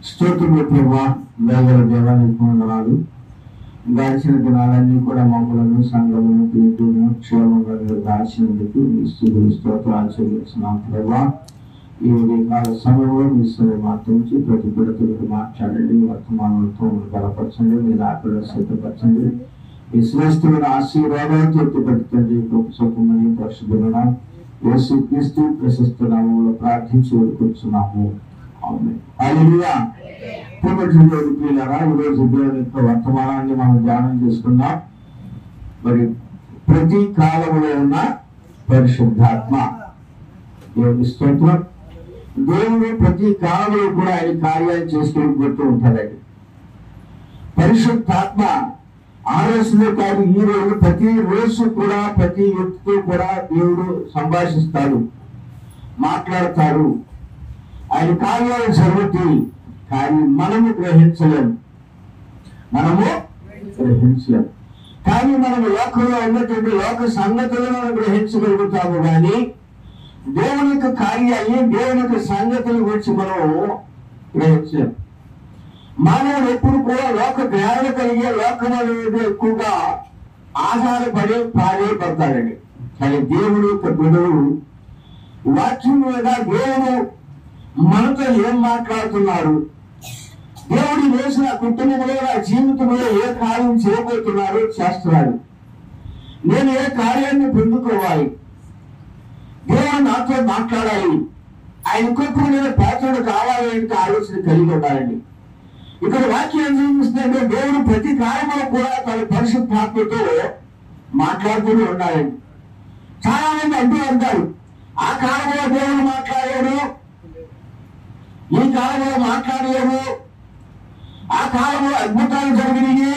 స్తోత్రములు ప్రభువా, దయగల దేవానికి వందనాలు. గడిచిన దినాలన్నీ కూడా మమ్మలను సంఘమును ప్రీతిను క్షేమంగా దాచినందుకు మీ స్తుతులు స్తోత్రాలు చెల్లిస్తున్నాం ప్రభువా. ఈ ఉదయకాల సమయంలో మీ సరే మాట్లాడి ప్రతి బిడ్డతో మాట్లాడండి, వర్తమానంతో బలపరచండి, మీరు ఆకలి సిద్ధపరచండి. ఈ శ్రేష్టమైన ఆశీర్వాదాలతో ఎత్తుపెట్టండి. గొప్ప సుఖమని పరిశుద్ధులైన యేసుక్రీస్తు ప్రశస్త నామములో ప్రార్థించి వేడుకొంచున్నాము. హల్లెలూయా. ప్రియులారా, ఈరోజు దేవుని యొక్క వర్తమానాన్ని మనం ధ్యానం చేసుకుందాం. మరి ప్రతి కాలంలో ఉన్న పరిశుద్ధాత్మ. దేవుని స్తోత్రం. దేవుడు ప్రతి కాలంలో కూడా ఆయన కార్యాలు చేసుకుంటూ ఉంటాడండి. పరిశుద్ధాత్మ ఆ రోజులో కాదు, ఈ రోజు ప్రతి రోజు కూడా ప్రతి వ్యక్తితో కూడా దేవుడు సంభాషిస్తాడు, మాట్లాడతాడు. ఆయన కార్యాలు జరుగుతాయి, కానీ మనము గ్రహించలేము. కానీ మనము లోకంలో ఉన్నటువంటి లోక సంగతులను గ్రహించగలుగుతాము, కానీ దేవుని యొక్క కార్యాన్ని, దేవుని యొక్క సంగతుల గురించి మనం గ్రహించలేము. మానవుడు ఎప్పుడు కూడా లోక జ్ఞానం కలిగే లోకం అనేది ఎక్కువగా ఆధారపడి ప్రాధాన్యపడతాడండి. కానీ దేవుడు యొక్క బిడ్డలు వాక్యం మీద దేవుడు మనతో ఏం మాట్లాడుతున్నారు, దేవుడు వేసిన కుటుంబంలో నా జీవితంలో ఏ కార్యం చేయబోతున్నారు, చేస్తున్నాడు, నేను ఏ కార్యాన్ని పొందుకోవాలి, దేవుడు నాతో మాట్లాడాలి, ఆయన కొరకు నేను పాత్రుడు కావాలి అంటే ఆలోచన కలిగి ఉండాలండి. ఇక్కడ వాక్యం చూపిస్తుంటే దేవుడు ప్రతి కార్యంలో కూడా తన పరిశుద్ధాత్మతో మాట్లాడుతూనే ఉండాలండి. చాలా మంది అంటూ ఉంటారు, ఆ కాలంలో దేవుడు మాట్లాడాడు, ఈ కాలంలో మాట్లాడలేము, ఆ కాలంలో అద్భుతాలు జరిగినాయి,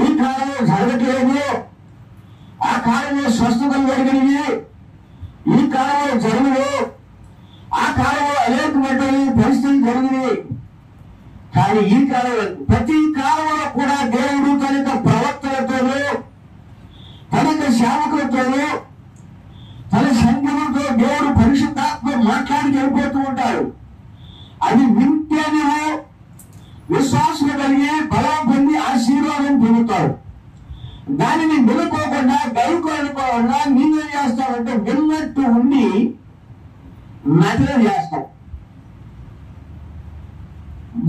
ఈ కాలంలో జరగట్లేదు, ఆ కాలంలో స్వస్థతలు జరిగినాయి, ఈ కాలంలో జరగదు, ఆ కాలంలో అనేకమైన పరిస్థితులు జరిగినాయి. కానీ ఈ కాలంలో ప్రతి కాలంలో కూడా దేవుడు తన యొక్క ప్రవర్తనతోనూ, తన యొక్క సేవకులతోనూ, తన సంఘములతో దేవుడు పరిశుద్ధాత్మ మాట్లాడి వెళ్ళిపోతూ ఉంటాడు. అది వింటే నువ్వు విశ్వాసం కలిగి బలం పొంది ఆశీర్వాదం పొందుతాడు. దానిని వినుకోకుండా గైకోనుకోకుండా నీవేం చేస్తావంటే విన్నట్టు ఉండి నటన చేస్తావు.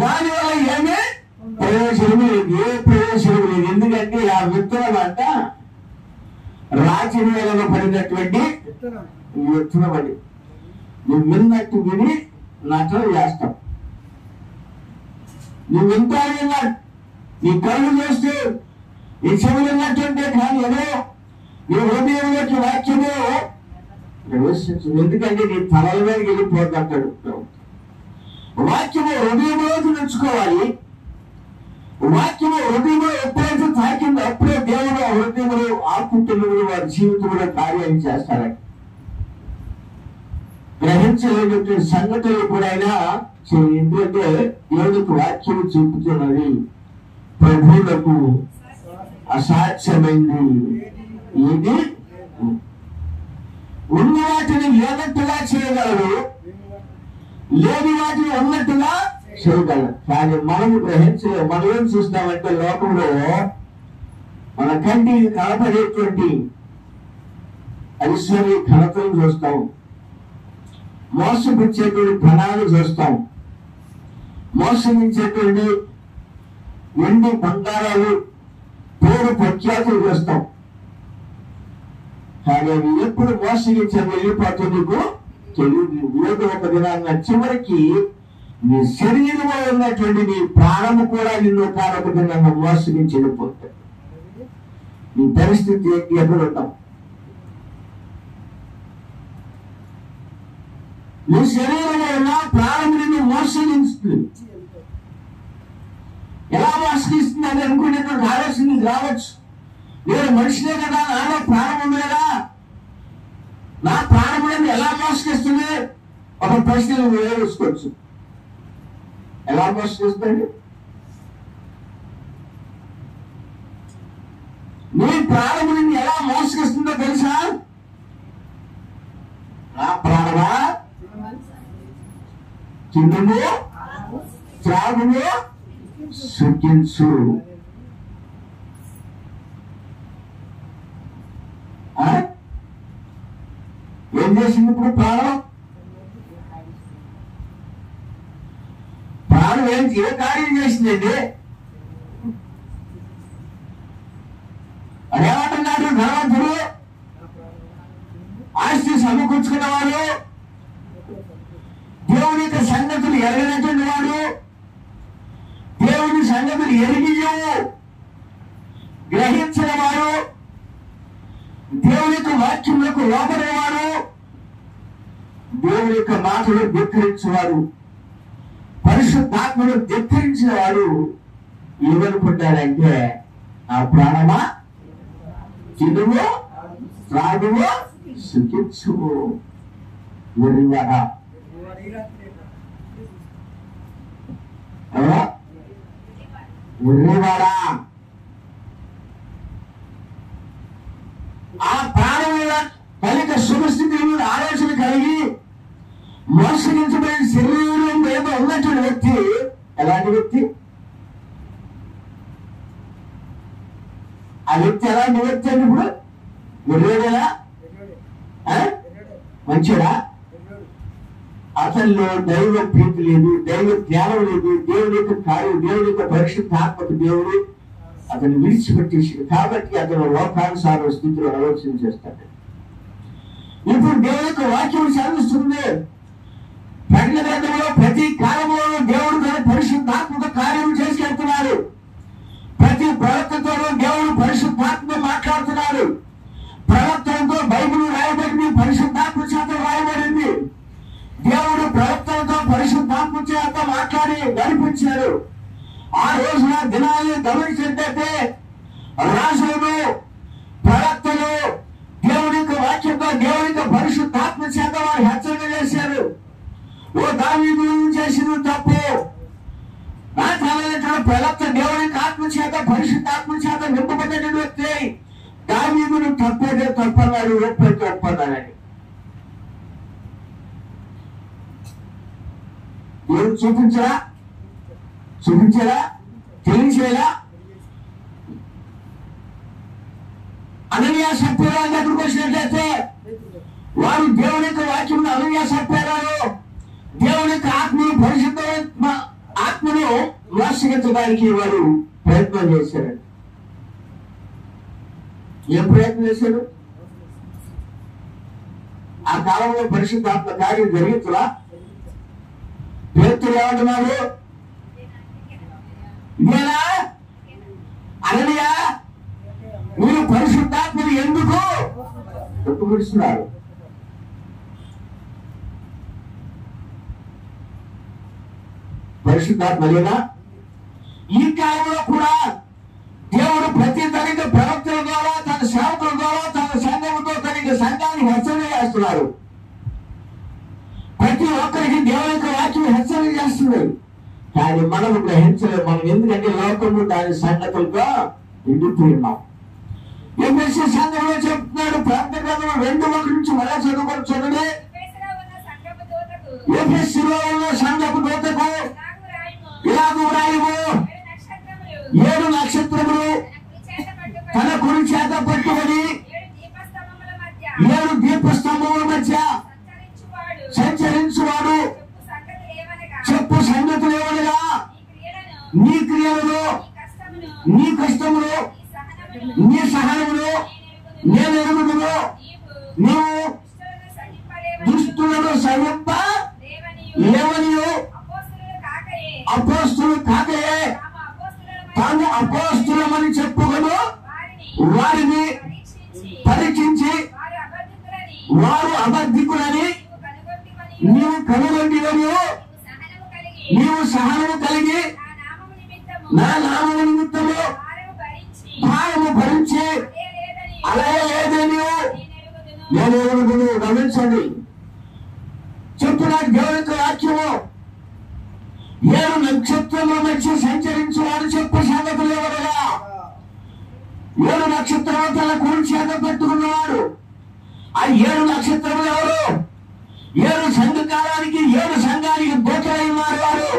దానివల్ల ఏమే ప్రయోజనం లేదు, ఏ ప్రయోజనం లేదు. ఎందుకంటే ఆ విత్తనం అంట రాతి నేలలో పడినటువంటి విత్తనం అది. నువ్వు విన్నట్టు విని నటన చేస్తావు. నువ్వు వింటా విన్నాడు, నీ కళ్ళు చేస్తూ నీ చెవి విన్నట్టుంటే కానీ ఏదో నీ హృదయంలోకి వాక్యము ప్రవేశించదు. ఎందుకంటే నీ తలల మీద వెళ్ళిపోతాడు. వాక్యము హృదయంలోకి తెచ్చుకోవాలి. వాక్యము హృదయంలో ఎప్పుడైతే తాకిందో అప్పుడే దేవుడు ఆ హృదయంలో ఆకుంటున్నాడు, వారి జీవితంలో కార్యాలు చేస్తారని గ్రహించలేనటువంటి సంగతులు కూడా అయినా ఎందుకంటే దేవుడికి వాక్యం చూపుతున్నది ప్రభువులకు అసాధ్యమైంది ఇది. ఉన్న వాటిని లేనట్టుగా చేయగలరు, లేని వాటిని ఉన్నట్టుగా చేయగలరు. కానీ మనము గ్రహించలేము. మనం ఏం చూస్తామంటే లోకంలో మన కంటికి కనపడేటువంటి ఐశ్వర్య ఘనతలు చూస్తాం, మోసపుచ్చేటువంటి ధనాలు చూస్తాం, మోసగించేటువంటి వెండి బంగారాలు పేరు ప్రఖ్యాతులు చూస్తాం. కానీ అవి ఎప్పుడు మోసగించే వెళ్ళిపోతుంది నీకు తెలియదు. ఏదో ఒక దినాన్న చివరికి నీ శరీరంలో ఉన్నటువంటి నీ ప్రాణము కూడా నిన్ను కారొక దినాన్న మోసగించి వెళ్ళిపోతాయి. నీ పరిస్థితి ఎదురుంటాం. నీ శరీరంలో ఉన్న ప్రాణం నిన్ను మోసగిస్తుంది. ఎలా మోసగిస్తుంది అని అనుకునేటువంటి ఆలోచన నీకు రావచ్చు. నేను మనిషినే కదా, నాలో ప్రాణం ఉంది కదా, నా ప్రాణం ఎలా మోసగిస్తుంది? ఒక ప్రశ్న నువ్వు వేసుకోవచ్చు. ఎలా మోసగిస్తుంది? నీ ప్రాణము నిన్ను ఎలా మోసగిస్తుందో తెలుసా? నా ప్రాణమా తిన్నుము త్రాగుము సుఖించు. ఏం చేసింది ఇప్పుడు ప్రాణం? ప్రాణం ఏ కార్యం చేసిందండి? అదేమంటున్నాడు ధనవంతుడు? ఆస్తి సమకూర్చుకున్న వాడు, దేవుని యొక్క సంగతులు ఎరగనటువంటి వాడు, దేవుని సంగతులు ఎరిగియు గ్రహించిన వాడు, దేవుని యొక్క వాక్యములకు లోపడేవాడు, దేవుని యొక్క మాటలు ధిక్కరించేవాడు, పరిశుద్ధాత్మను ధిక్కరించిన వాడు ఏమనుకుంటాడంటే, నా ప్రాణమా తినుము త్రాగుము సుఖించుము. వెర్రివాడా, వెర్రివాడా, ఆ ప్రాణం మీద కలిగ శుభస్థితి మీద ఆలోచన కలిగి మోసగించబడిన శరీరం మీద ఉన్నటువంటి వ్యక్తి ఎలాంటి వ్యక్తి? ఆ వ్యక్తి ఎలాంటి వ్యక్తి అంటే ఇప్పుడు వెర్రేడేలా? మంచిడా? అతనిలో దైవ ప్రీతి లేదు, దైవ జ్ఞానం లేదు, దేవుని యొక్క కార్యం, దేవుని యొక్క పరిశుద్ధాత్మక దేవుడు అతను విడిచిపెట్టేసింది. కాబట్టి అతను లోకానుసార స్థితిలో ఆలోచన చేస్తాడు. ఇప్పుడు దేవుని యొక్క వాక్యం సాధిస్తుంది. ప్రకటన గ్రంథంలో ప్రతి కాలంలో దేవుడు తన పరిశుద్ధాత్మక కార్యం చేసుకెళ్తున్నాడు. ప్రతి ప్రవక్తతోనూ దేవుడు పరిశుద్ధాత్మ మాట్లాడుతున్నాడు. ప్రవక్తలతో బైబిల్ రాయబడింది, పరిశుద్ధాత్మ చేత రాయబడింది. దేవుడు ప్రవక్తలతో పరిశుద్ధాత్మ చేత మాట్లాడి నడిపించాడు. ఆ రోజున దినాన్ని గమనించినట్లయితే రాజులు, ప్రవక్తలు దేవుని యొక్క వాక్యంతో, దేవుని యొక్క పరిశుద్ధాత్మ చేత వారు హెచ్చరిక చేశారు. ఓ దావీదు చేసిన తప్పు, నా కాలంలో ప్రవక్త దేవుని యొక్క ఆత్మ చేత పరిశుద్ధాత్మ చేత నింపబడిన వ్యక్తి, దావీదును తప్పేదే తప్పన్నాడు, ఒప్పైతే ఒప్పన్నాడని దేవుడు చూపించారా తెలియచేయాలా? అననీయ సప్ఫీరా దగ్గరకు వచ్చినట్లయితే వారు దేవుని యొక్క వాక్యం అననీయ సప్ఫీరాలు దేవుని యొక్క ఆత్మను పరిశుద్ధ ఆత్మను మోసగించడానికి వారు ప్రయత్నం చేశారు. ఏం ప్రయత్నం చేశారు? ఆ కాలంలో పరిశుద్ధాత్మ కార్యం జరుగుతుందా? పేతురు ఏమంటున్నారు? ఇదేనా అననీయ, మీరు పరిశుద్ధాత్మను ఎందుకు ఒప్పుకొస్తున్నారు? పరిశుద్ధాత్మ లేదా? ఈ కాలంలో కూడా దేవుడు ప్రతి తనకి ప్రవక్తల ద్వారా, తన సేవకుల ద్వారా, తన సంఘంతో తనకి సంఘాన్ని హెచ్చరిక చేస్తున్నారు. ప్రతి ఒక్కరికి దేవుని యొక్క వాక్యం హెచ్చరిక చేస్తుంది. కానీ మనము గ్రహించలేము. మనం ఎందుకంటే లోకము దాని సంగతులతో ఎండిపోయినాం. ఎఫెసీ సంఘంలో చెప్తున్నాడు, ప్రకటన గ్రంథం 2:1 మళ్ళా చదువుకొని ఎఫెసీలో ఉన్న సంఘపు దూతకు ఇలాగ వ్రాయుము, 7 నక్షత్రములు తన కుడి చేత పట్టుకొని 7 దీపస్తంభముల మధ్య సంచరించువాడు చెప్పు సంగతులు ఏమనగా, నీ క్రియలను, నీ కష్టములు, నీ సహనములు నేను ఎరుగుదును. నీవు దుష్టులను సహింప లేవనియు, అపోస్తులు కాకయే తాము అపోస్తులమని చెప్పుకొను వారిని పరీక్షించి వారు అబద్ధికులని నీవు కనుగొంటివని, నీవు సహనము కలిగి నా నామము నిమిత్తము భారము భరించి అలాగే లేదని నేను ఎరుగుదును. గమనించండి, చెప్తున్నాడు దేవుని యొక్క వాక్యము. 7 నక్షత్రముల మధ్య సంచరించువాడు చెప్పు సంగతులు ఎవరుగా, 7 నక్షత్రములు తన కుడి చేత పెట్టుకున్నవాడు. ఆ 7 నక్షత్రములు ఎవరు? 7 సంఘకాలానికి, 7 సంఘానికి దూతలైన వారు.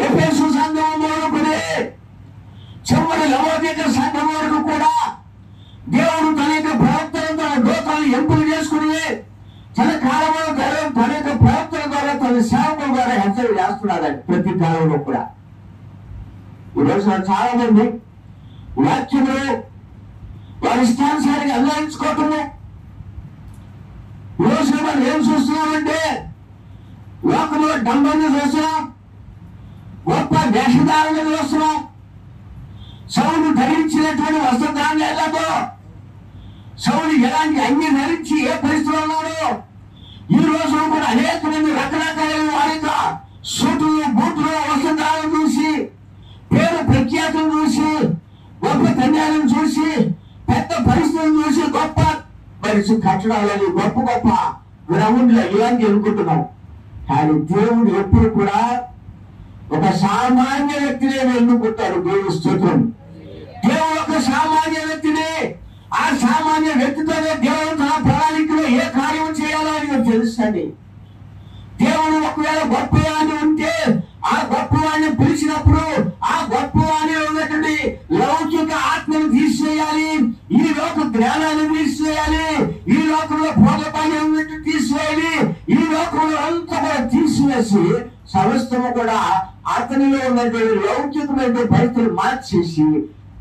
ఎఫెసు సంఘం మొదలుకొని చివరి లవోదిక సంఘం వరకు కూడా దేవుడు తన యొక్క ప్రవర్తన, తన దూతలను ఎంపిక చేసుకుని తన కాలంలో తన యొక్క ప్రవర్తన ద్వారా, తన సేవకుల ద్వారా హెచ్చరిక చేస్తున్నాడండి. ప్రతి కాలంలో కూడా ఈ రోజున చాలా మంది వాక్యములు వారి ఇష్టానుసారికి అన్వయించుకోవటము. ఈ రోజున మనం ఏం చూస్తున్నామంటే లోకంలో డంబాన్ని చూస్తున్నాం, గొప్ప వేషధారణ చూస్తున్నాం. సౌలు ధరించినటువంటి వస్త్రధాన్యాలతో సౌలు ఎలాంటి అన్ని ధరించి ఏ పరిస్థితిలో ఉన్నాడో ఈ రోజు కూడా అనేక మంది రకరకాలైన వారిక సూటులు, బూట్లు, వస్త్రధారణ చూసి, పేరు ప్రఖ్యాతులు చూసి, గొప్ప ధన్యాలను చూసి, పెద్ద పరిస్థితులను చూసి, గొప్ప పరిస్థితి కట్టడాలని, గొప్ప గొప్ప గ్రౌండ్లు ఇలాంటి అనుకుంటున్నాం. కానీ దేవుడు ఎప్పుడు కూడా ఒక సామాన్య వ్యక్తిని ఎన్నుకుంటారు. దేవుడు స్తోత్రం. దేవుడు ఒక సామాన్య వ్యక్తిని, ఆ సామాన్య వ్యక్తితోనే దేవుడు తన ప్రణాళికలో ఏ కార్యం చేయాలో అని తెలుసండి. దేవుడు ఒకవేళ గొప్పవాణి ఉంటే ఆ గొప్పవాణ్ణి పిలిచినప్పుడు ఆ గొప్పవాణి ఉన్నటువంటి లౌకిక ఆత్మను తీసివేయాలి, ఈ లోక జ్ఞానాన్ని తీసివేయాలి, ఈ లోకంలో భోగపాన్ని ఉన్నట్టు తీసివేయాలి, ఈ లోకంలో అంతా కూడా తీసివేసి సమస్తము కూడా అతనిలో ఉన్నటువంటి లౌకికమైన పరిస్థితులు మార్చేసి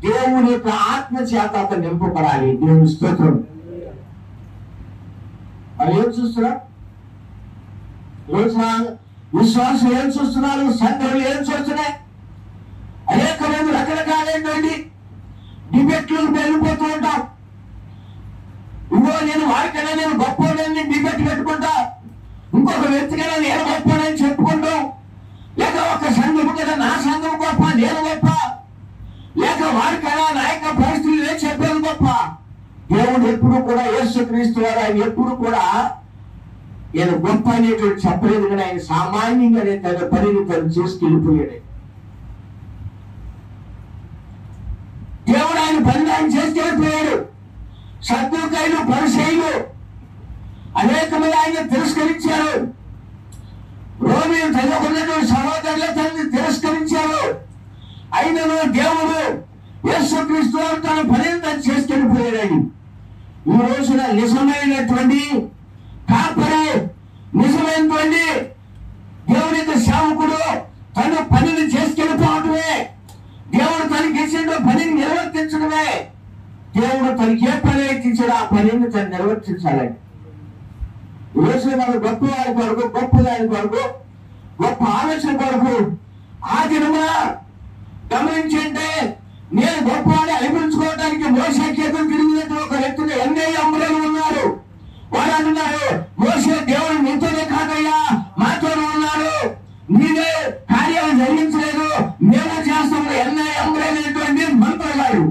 దేవుని యొక్క ఆత్మ చేత అతను నింపబడాలి. దేవుని స్తోత్రం. మరి ఏం చూస్తున్నా రోజున విశ్వాసం ఏం చూస్తున్నారు, సంఘాలు ఏం చూస్తున్నాయి? అనేక మంది రకరకాలైనటువంటి డిబేట్లకు వెళ్ళిపోతూ ఉంటాం. ఇంకో నేను వారికైనా నేను గొప్పని డిబేట్ పెట్టుకుంటా, ఇంకొక వ్యక్తికైనా నేను గొప్పని చెప్పుకుంటాం, లేక ఒక సంఘం కదా నా సంఘం గొప్ప, నేను గొప్ప, లేక వారికైనా నా యొక్క పరిస్థితులు నేను చెప్పేది గొప్ప. దేవుడు ఎప్పుడు కూడా యేసుక్రీస్తు వారు ఆయన ఎప్పుడు కూడా ఈయన గొప్ప అనేటువంటి చెప్పలేదు, కానీ ఆయన సామాన్యంగానే తన పనిని తను చేసుకెళ్ళిపోయాడు. దేవుడు ఆయన పనిని ఆయన చేసుకెళ్ళిపోయాడు. సద్దుకైలు, పరిసయ్యులు అనేక మంది ఆయన తిరస్కరించారు. రోమీయులు తనకున్నటువంటి సహోదరులు తనని తిరస్కరించారు. అయినను దేవుడు యేసుక్రీస్తు వారు తన పనిని తను చేసుకెళ్ళిపోయాడు. ఈ రోజున నిజమైనటువంటి కాపరి, నిజమైనటువంటి దేవుని యొక్క సేవకుడు తన పనిని చేసుకెళ్ళిపోవటమే, దేవుడు తనకి ఇచ్చిన పనిని నిర్వర్తించడమే. దేవుడు తనకి ఏ పని ఇచ్చాడో ఆ పనిని తను నిర్వర్తించాలని. ఈ రోజున మన గొప్ప వారి కొరకు, గొప్ప దాని కొరకు, గొప్ప ఆలోచన కొరకు ఆ దినమున గమనించంటే నేను గొప్పవాడిని అనిపించుకోవడానికి మోషేకి ఎదురు తిరిగినట్టు ఒక వ్యక్తులు ఎన్నో అమ్ములను ఉన్నారు. వారు అంటున్నారు, మోషే దేవుడు నీతోనే కాదయ్యా మాతోనే ఉన్నారు, నీదే కార్యాలు జరిగించలేదు, మేము చేస్తాము. ఎన్నో అమ్ములైనటువంటి మంత్రులు గారు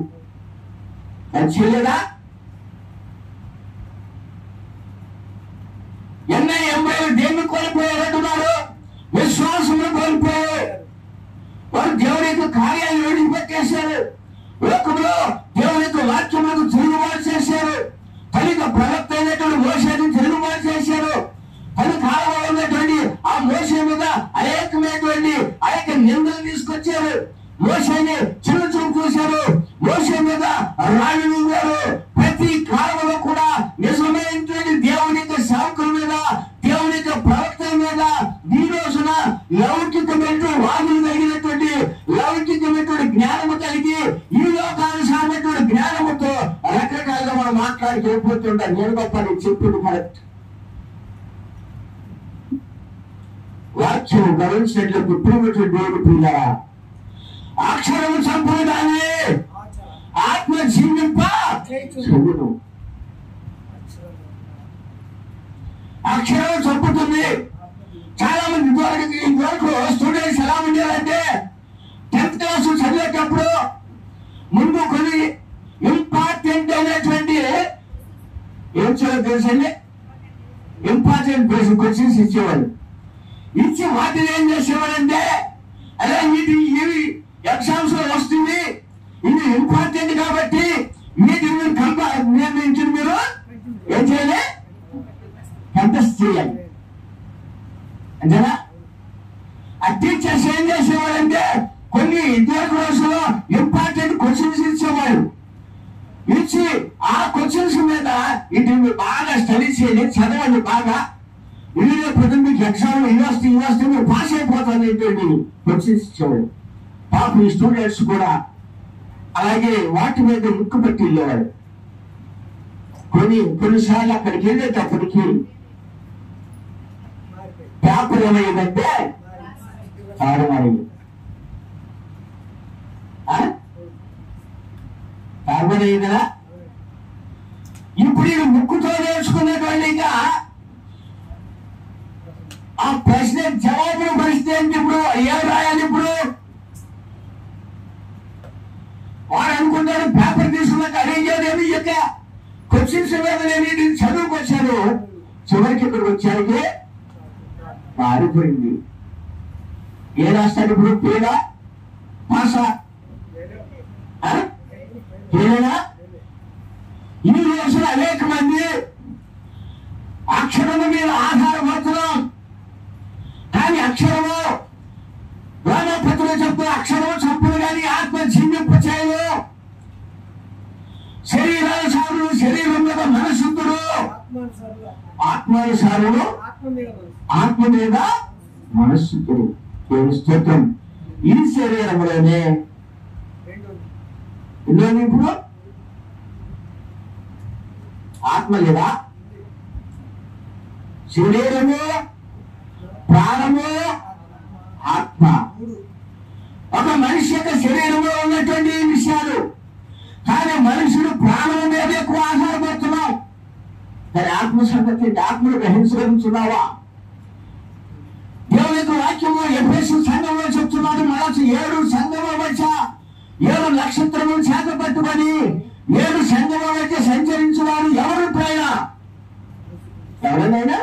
అది చేయలేదా? ఎన్నో అమ్మాయిలు దేన్ని కోల్పోయారంటున్నారు, విశ్వాసంలో కోల్పోయారు. వారు దేవుని యొక్క కార్యాలు విడిచిపెట్టేశారు. లోకంలో దేవుని యొక్క వాక్యములకు తిరుగుబాటు చేశారు. తన యొక్క ప్రవక్త అయినటువంటి మోషేని తిరుగుబాటు చేశారు. తన కాలంలో ఉన్నటువంటి ఆ మోషే మీద అనేకమైనటువంటి ఆ యొక్క నిందలు తీసుకొచ్చారు. మోషేని చిన్న చూపు చూశారు. మోషే మీద రాళ్ళు నూరారు. ప్రతి కాలంలో కూడా నిజమైనటువంటి దేవుని యొక్క సేవకుల మీద, దేవుని యొక్క ప్రవక్తల మీద ఈ రోజున లౌకికమైనటువంటి వాదులు కలిగినటువంటి లౌకికమైనటువంటి జ్ఞానము కలిగి ఈ లోకానుసారమైనటువంటి జ్ఞానముతో రకరకాలుగా మనం మాట్లాడికి వెళ్ళిపోతుంటాం. నేను గొప్ప నీకు చెప్పింది కరెక్ట్. వాక్యం గమనించినట్లయితే ఇప్పుడు దేవుడు పిల్లరా, అక్షరము చంపుదాన్ని ఆత్మ జీవింప చెవును. అక్షరం చంపుతుంది. చాలా మంది ఇంతవరకు స్టూడెంట్స్ ఎలా ఉండేదంటే 10th క్లాస్ చదివేటప్పుడు ముందు కొన్ని ఇంపార్టెంట్ అనేటువంటి ఏం చేయాలి తెలుసండి, ఇంపార్టెంట్ క్వశ్చన్స్ ఇచ్చేవాళ్ళు. ఇచ్చి వాటిని ఏం చేసేవాడంటే అదే ఇవి ఎగ్జామ్స్ లో వస్తుంది, ఇది ఇంపార్టెంట్ కాబట్టి వీటిని నిర్ణయించి మీరు ఏం చేయాలి, కంటెస్ట్ చేయాలి. అంతేనా? ఆ టీచర్స్ మోసం ఏం చేసేవాడంటే కొన్ని ఇంటర్వ్యూస్లో ఇంపార్టెంట్ క్వశ్చన్స్ ఇచ్చేవాడు. ఇచ్చి ఆ క్వశ్చన్స్ మీద ఇటు బాగా స్టడీ చేయండి, చదవండి బాగా, వీడియో ప్రతి మీకు ఎగ్జామ్ యూనివర్సిటీ మీరు పాస్ అయిపోతాను ఏంటండి క్వశ్చన్స్ ఇచ్చేవాడు. పాప ఈ స్టూడెంట్స్ కూడా అలాగే వాటి మీద ముక్కు పెట్టి వెళ్ళేవాడు. కొన్నిసార్లు అక్కడికి వెళ్ళేటప్పటికి పేపర్ ఏమైందంటే తారుమారింది. తారుమారింది కదా. ఇప్పుడు ఇది ముక్కుతో నేర్చుకునేటువంటి ఇక ఆ ప్రశ్న జవాబు పరిస్థితి ఏంటి? ఇప్పుడు ఏం రాయాలి? ఇప్పుడు వాడు అనుకుంటాడు పేపర్ తీసుకున్నాక అడిగేదేమి ఇక క్వశ్చన్స్ నేను చదువుకు వచ్చాను. చివరికి ఇక్కడికి వచ్చారికి మారిపోయింది. ఏ రాస్తాడు ఇప్పుడు? పేడా పాసా? పేడా? ఈ రోజున అనేక మంది అక్షరము మీద ఆధారపడుతున్నాం. కానీ అక్షరము రామపత్రులు చెప్తే అక్షరము చప్పులు కానీ ఆత్మ జీవింపు చేయదు. శరీరానుసారుడు శరీరం మీద మనసుడు, ఆత్మానుసారుడు ఆత్మ మీద మనస్సుడు. స్తోత్రం. ఈ శరీరంలోనే ఇప్పుడు ఆత్మ లేదా? శరీరము, ప్రాణము, ఆత్మ. ఒక మనిషి యొక్క శరీరంలో ఉన్నటువంటి విషయాలు. కానీ మనుషుడు ప్రాణం మీద ఎక్కువ ఆధారపడుతున్నాం. కానీ ఆత్మ సంగతి ఆత్మను గ్రహించగలుగుతున్నావా? దేవుని యొక్క వాక్యము ఎఫెసు సంఘంలో చెప్తున్నాడు. మన 7 సంఘముల మధ్య 7 నక్షత్రములు చేత పట్టుబడి 7 సంఘముల మధ్య సంచరించువాడు ఎవరు? ప్రేమ ఎవరైనా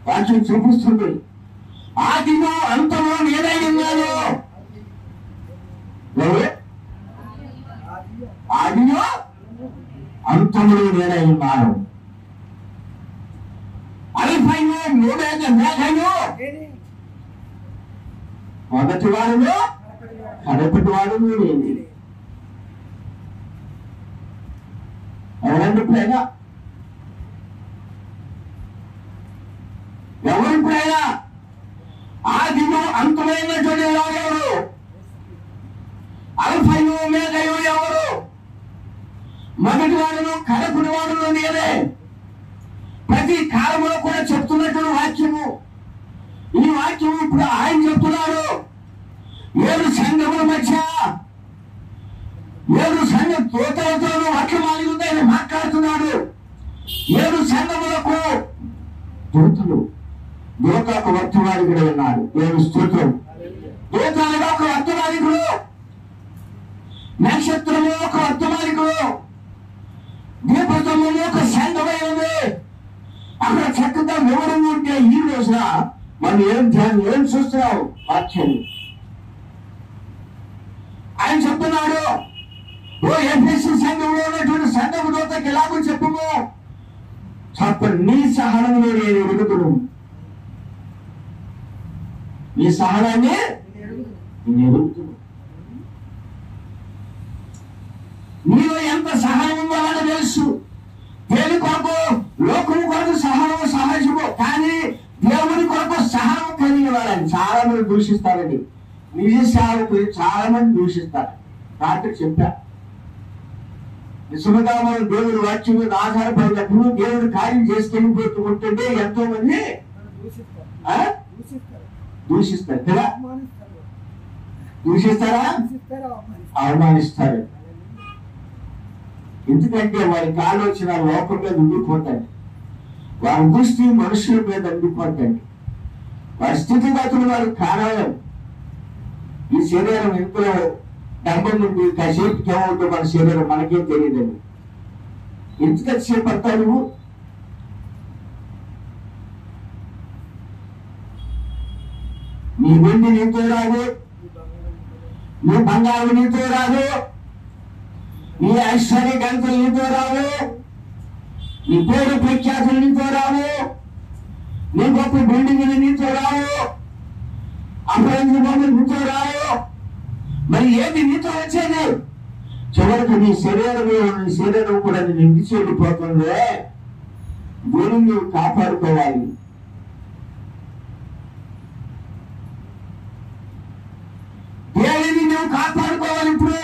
వాక్యం చూపిస్తుంది. ఆదిలో అంతలో నేనై ఉన్నాను. ఆదిలో అంతములో నేనై ఉన్నాను. అల్ఫాయు మేఘయు మొదటి వాడును కడపటి వాడు నేనే. ఎవరండి ప్రేమ? ఎవరి ప్రేమ? ఆదిలో అంతమైనటువంటి ఎవరు? అల్ఫాయు మేఘయు ఎవరు? మొదటి వాడును కడపటి వాడును నేనే. ప్రతి కాలంలో కూడా చెప్తున్నటువంటి వాక్యము. ఈ వాక్యము ఇప్పుడు ఆయన చెప్తున్నాడు. 7 సంఘముల మధ్య 7 సంఘ దూతలతోనూ వర్తమాని ఉందని మాట్లాడుతున్నాడు. 7 సంఘములకు దూతలు, దూత ఒక వర్తమానికుడు ఉన్నాడు. 7 స్తోత్రం. దూతలుగా ఒక వర్తమానికుడు, నక్షత్రము ఒక వర్తమానికుడు, దీపస్తంభము ఒక సంఘమై ఉంది. అక్కడ చక్కగా వివరంగా ఉంటే ఈ రోజున మనం ఏం చూస్తున్నాం? వాక్యాన్ని ఆయన చెప్తున్నాడు. ఓ ఎఫెసు సంఘంలో ఉన్నటువంటి సంఘము దూతకి ఎలాగో చెప్పుము. నీ సహనంలో నేను ఎరుగుదును. నీ సహనాన్ని నేను ఎరుగుతును. నీలో ఎంత సహనం ఉందో అని తెలుసు. దేని కొరకు? లోకము కొరకు సహనం సహజము. కానీ దేవుని కొరకు సహనం కలిగిన వాళ్ళని చాలా మంది దూషిస్తారండి. నిజ సేవకు చాలా మంది దూషిస్తారు. రాత్రి చెప్పా, నిజంగా మనం దేవుడి వాక్యం మీద ఆధారపడినప్పుడు దేవుడు కార్యం చేసుకెళ్ళిపోతూ ఉంటుంటే ఎంతో మంది దూషిస్తారు కదా. దూషిస్తారా? అవమానిస్తారు. ఎందుకంటే వారికి ఆలోచన లోకం మీద ఉండిపోతాయి. వారి దృష్టి మనుషుల మీద ఉండిపోతాయి. వారి స్థితిగతులు వారికి కారణం. ఈ శరీరం ఎంతో డంబం నుండి కాసేపుకి ఏమవుతుందో మన శరీరం మనకేం తెలియదండి. ఎంతసేపు పడతావు నువ్వు? నీ వెండి నీతో రాదు, నీ బంగారు నీతో రాదు, నీ ఐశ్వర్య గంతులు నీతో రావు, నీ పేరు ప్రఖ్యాతులు నీతో రావు, నీ గొప్ప బిల్డింగ్లు నీతో రావు. అపరాధి బాబు నీతో రాయో, మరి ఏది నీతో వచ్చేది? చివరికి నీ శరీరం కూడా నేను ఇంటికి వెళ్ళిపోతుందే, దీన్ని నువ్వు కాపాడుకోవాలి. దేనిని నువ్వు కాపాడుకోవాలి. ఇప్పుడు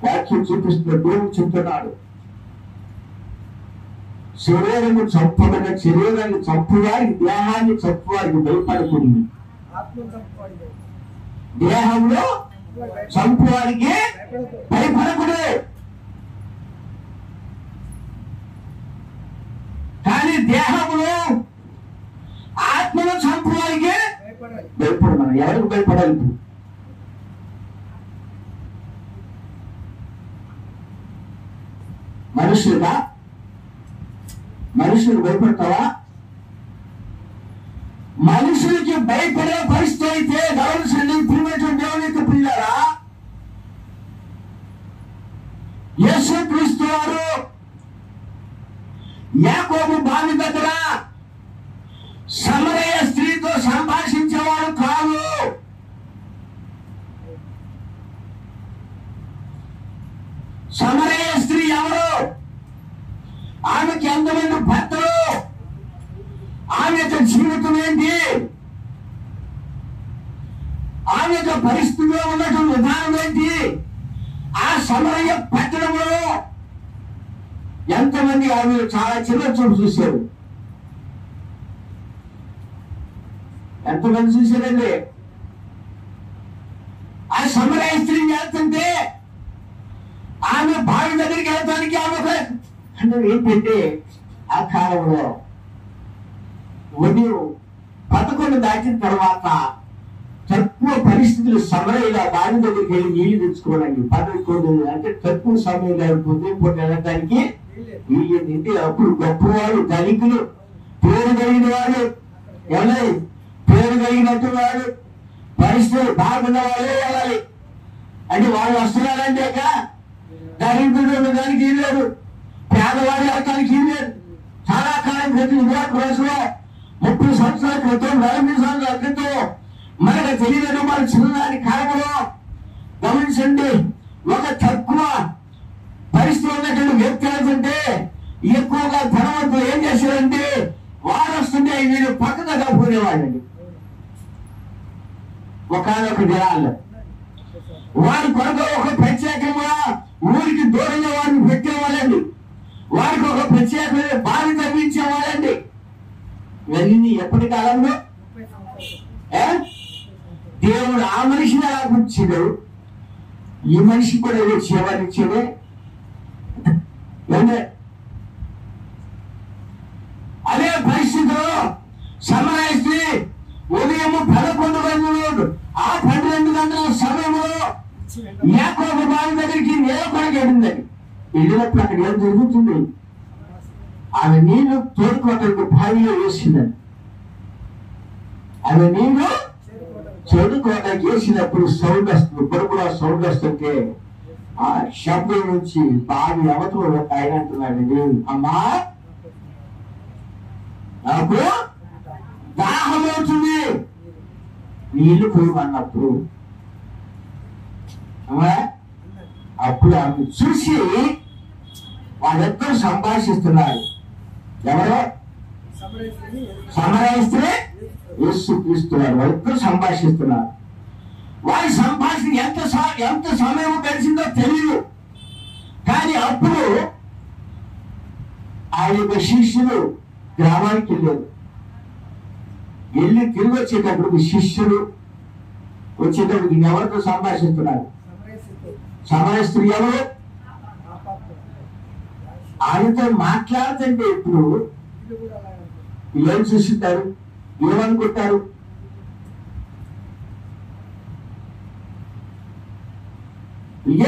వాక్యం చూపిస్తున్న దేవుడు చెప్తున్నాడు, శరీరాన్ని చంపువారికి, దేహాన్ని చంపువారికి భయపడకూడదు. దేహంలో చంపువారికి భయపడకూడదు, కానీ దేహంలో ఆత్మలో చంపువారికి భయపడమని. ఎవరికి భయపడాలి? మనుషులు భయపడతావా? మనుషులకి భయపడే పరిస్థితి అయితే గమనించండి. ప్రియమైనటువంటి దేవుని యొక్క పిల్లరా, యేసుక్రీస్తు వారు యాకోబు బావి దగ్గర సమరయ స్త్రీతో సంభాషించేవాడు కాదు. సమరయ స్త్రీ ఎవరు? ఆమెకి ఎంతమంది భర్తలు? ఆమె యొక్క జీవితం ఏంటి? ఆమె యొక్క పరిస్థితిలో ఉన్నటువంటి విధానం ఏంటి? ఆ సమరయ పట్టణంలో ఎంతమంది ఆమె చాలా చిన్న చూపు చూశారు? ఎంతమంది చూశారండి? ఆ సమరయ స్త్రీని వెళ్తుంటే ఆమె బావి దగ్గరికి వెళ్తానికి ఆమె అంటే ఏంటంటే, ఆ కాలంలో ఉదయం 11 దాటిన తర్వాత తక్కువ పరిస్థితులు సమరయ్యలో బావి దగ్గరికి వెళ్ళి నీళ్లు తెచ్చుకోవడానికి 11 అంటే తక్కువ సమయంలో ఉదయం పూట వెళ్ళడానికి వీళ్ళేంటి. అప్పుడు గొప్పవాళ్ళు, ధనికులు, పేరు కలిగిన వాడు, ఎవరి పేరు కలిగినట్టు వాడు, పరిస్థితులు బాగున్న వాళ్ళే వెళ్ళాలి. అంటే వాళ్ళు వస్తున్నారంటే ధనికుడు దానికి లేదు, పేదవాడి వెళ్ళటానికి లేదు. చాలా కాలం క్రితం ఇలాంటి రోజులో 30 సంవత్సరాల క్రితం, 40 సంవత్సరాల క్రితం మనకు తెలియదు. మన చిన్నదాని కాలంలో గమనించండి, ఒక తక్కువ పరిస్థితి ఉన్నటువంటి వ్యక్తి ఏంటంటే ఎక్కువగా ధనవంతులు ఏం చేశారంటే వారు వస్తుంటే వీళ్ళు పక్కన కప్పుకునేవాళ్ళండి. ఒకనొక దినాల్లో వారి కొరకు ఒక ప్రత్యేకంగా ఊరికి దూరంగా వారిని పెట్టేవాళ్ళండి. వారికి ఒక ప్రత్యేకమైన బావి తగ్గించేవాళ్ళండి. ఇవన్నీ ఎప్పటి కాలంలో దేవుడు ఆ మనిషిని అలా గుర్చాడు, ఈ మనిషి కూడా ఏదో చేయాలిచ్చాడే. అదే పరిస్థితిలో సమరయ స్త్రీ ఉదయం 11 గంటలు, ఆ 12 గంటల సమయంలో యాకోబు బావి దగ్గరికి నీళ్ళకొనకి వెళ్ళిందని. వెళ్ళినప్పుడు అక్కడ ఏం జరుగుతుంది? ఆమె నీళ్లు తోడుకోవటానికి బావిలో వేసిందని. ఆమె నీళ్లు తోడుకోవటానికి వేసినప్పుడు సౌండ్ వస్తుంది, బుడబుడా సౌండ్ వస్తుంటే ఆ శబ్దం నుంచి బావి అవతల ఒక ఆయన అంటున్నాడు, అమ్మా నాకు దాహం అవుతుంది, నీళ్లు పోయమన్నప్పుడు అప్పుడు ఆమె చూసి వాళ్ళిద్దరూ సంభాషిస్తున్నారు. ఎవరో సమరయ స్త్రీ, యేసుక్రీస్తు వారు, వాళ్ళిద్దరూ సంభాషిస్తున్నారు. వారి సంభాషణ ఎంత సమయం గడిచిందో తెలియదు. కానీ అప్పుడు ఆ యొక్క శిష్యులు గ్రామానికి వెళ్ళారు. వెళ్ళి తిరిగి వచ్చేటప్పుడు శిష్యులు వచ్చేటప్పుడు ఎవరితో సంభాషిస్తున్నారు? సమరయ స్త్రీ ఎవరు? ఆయనతో మాట్లాడుతుంటే ఇప్పుడు ఏం చూస్తుంటారు, ఏమనుకుంటారు?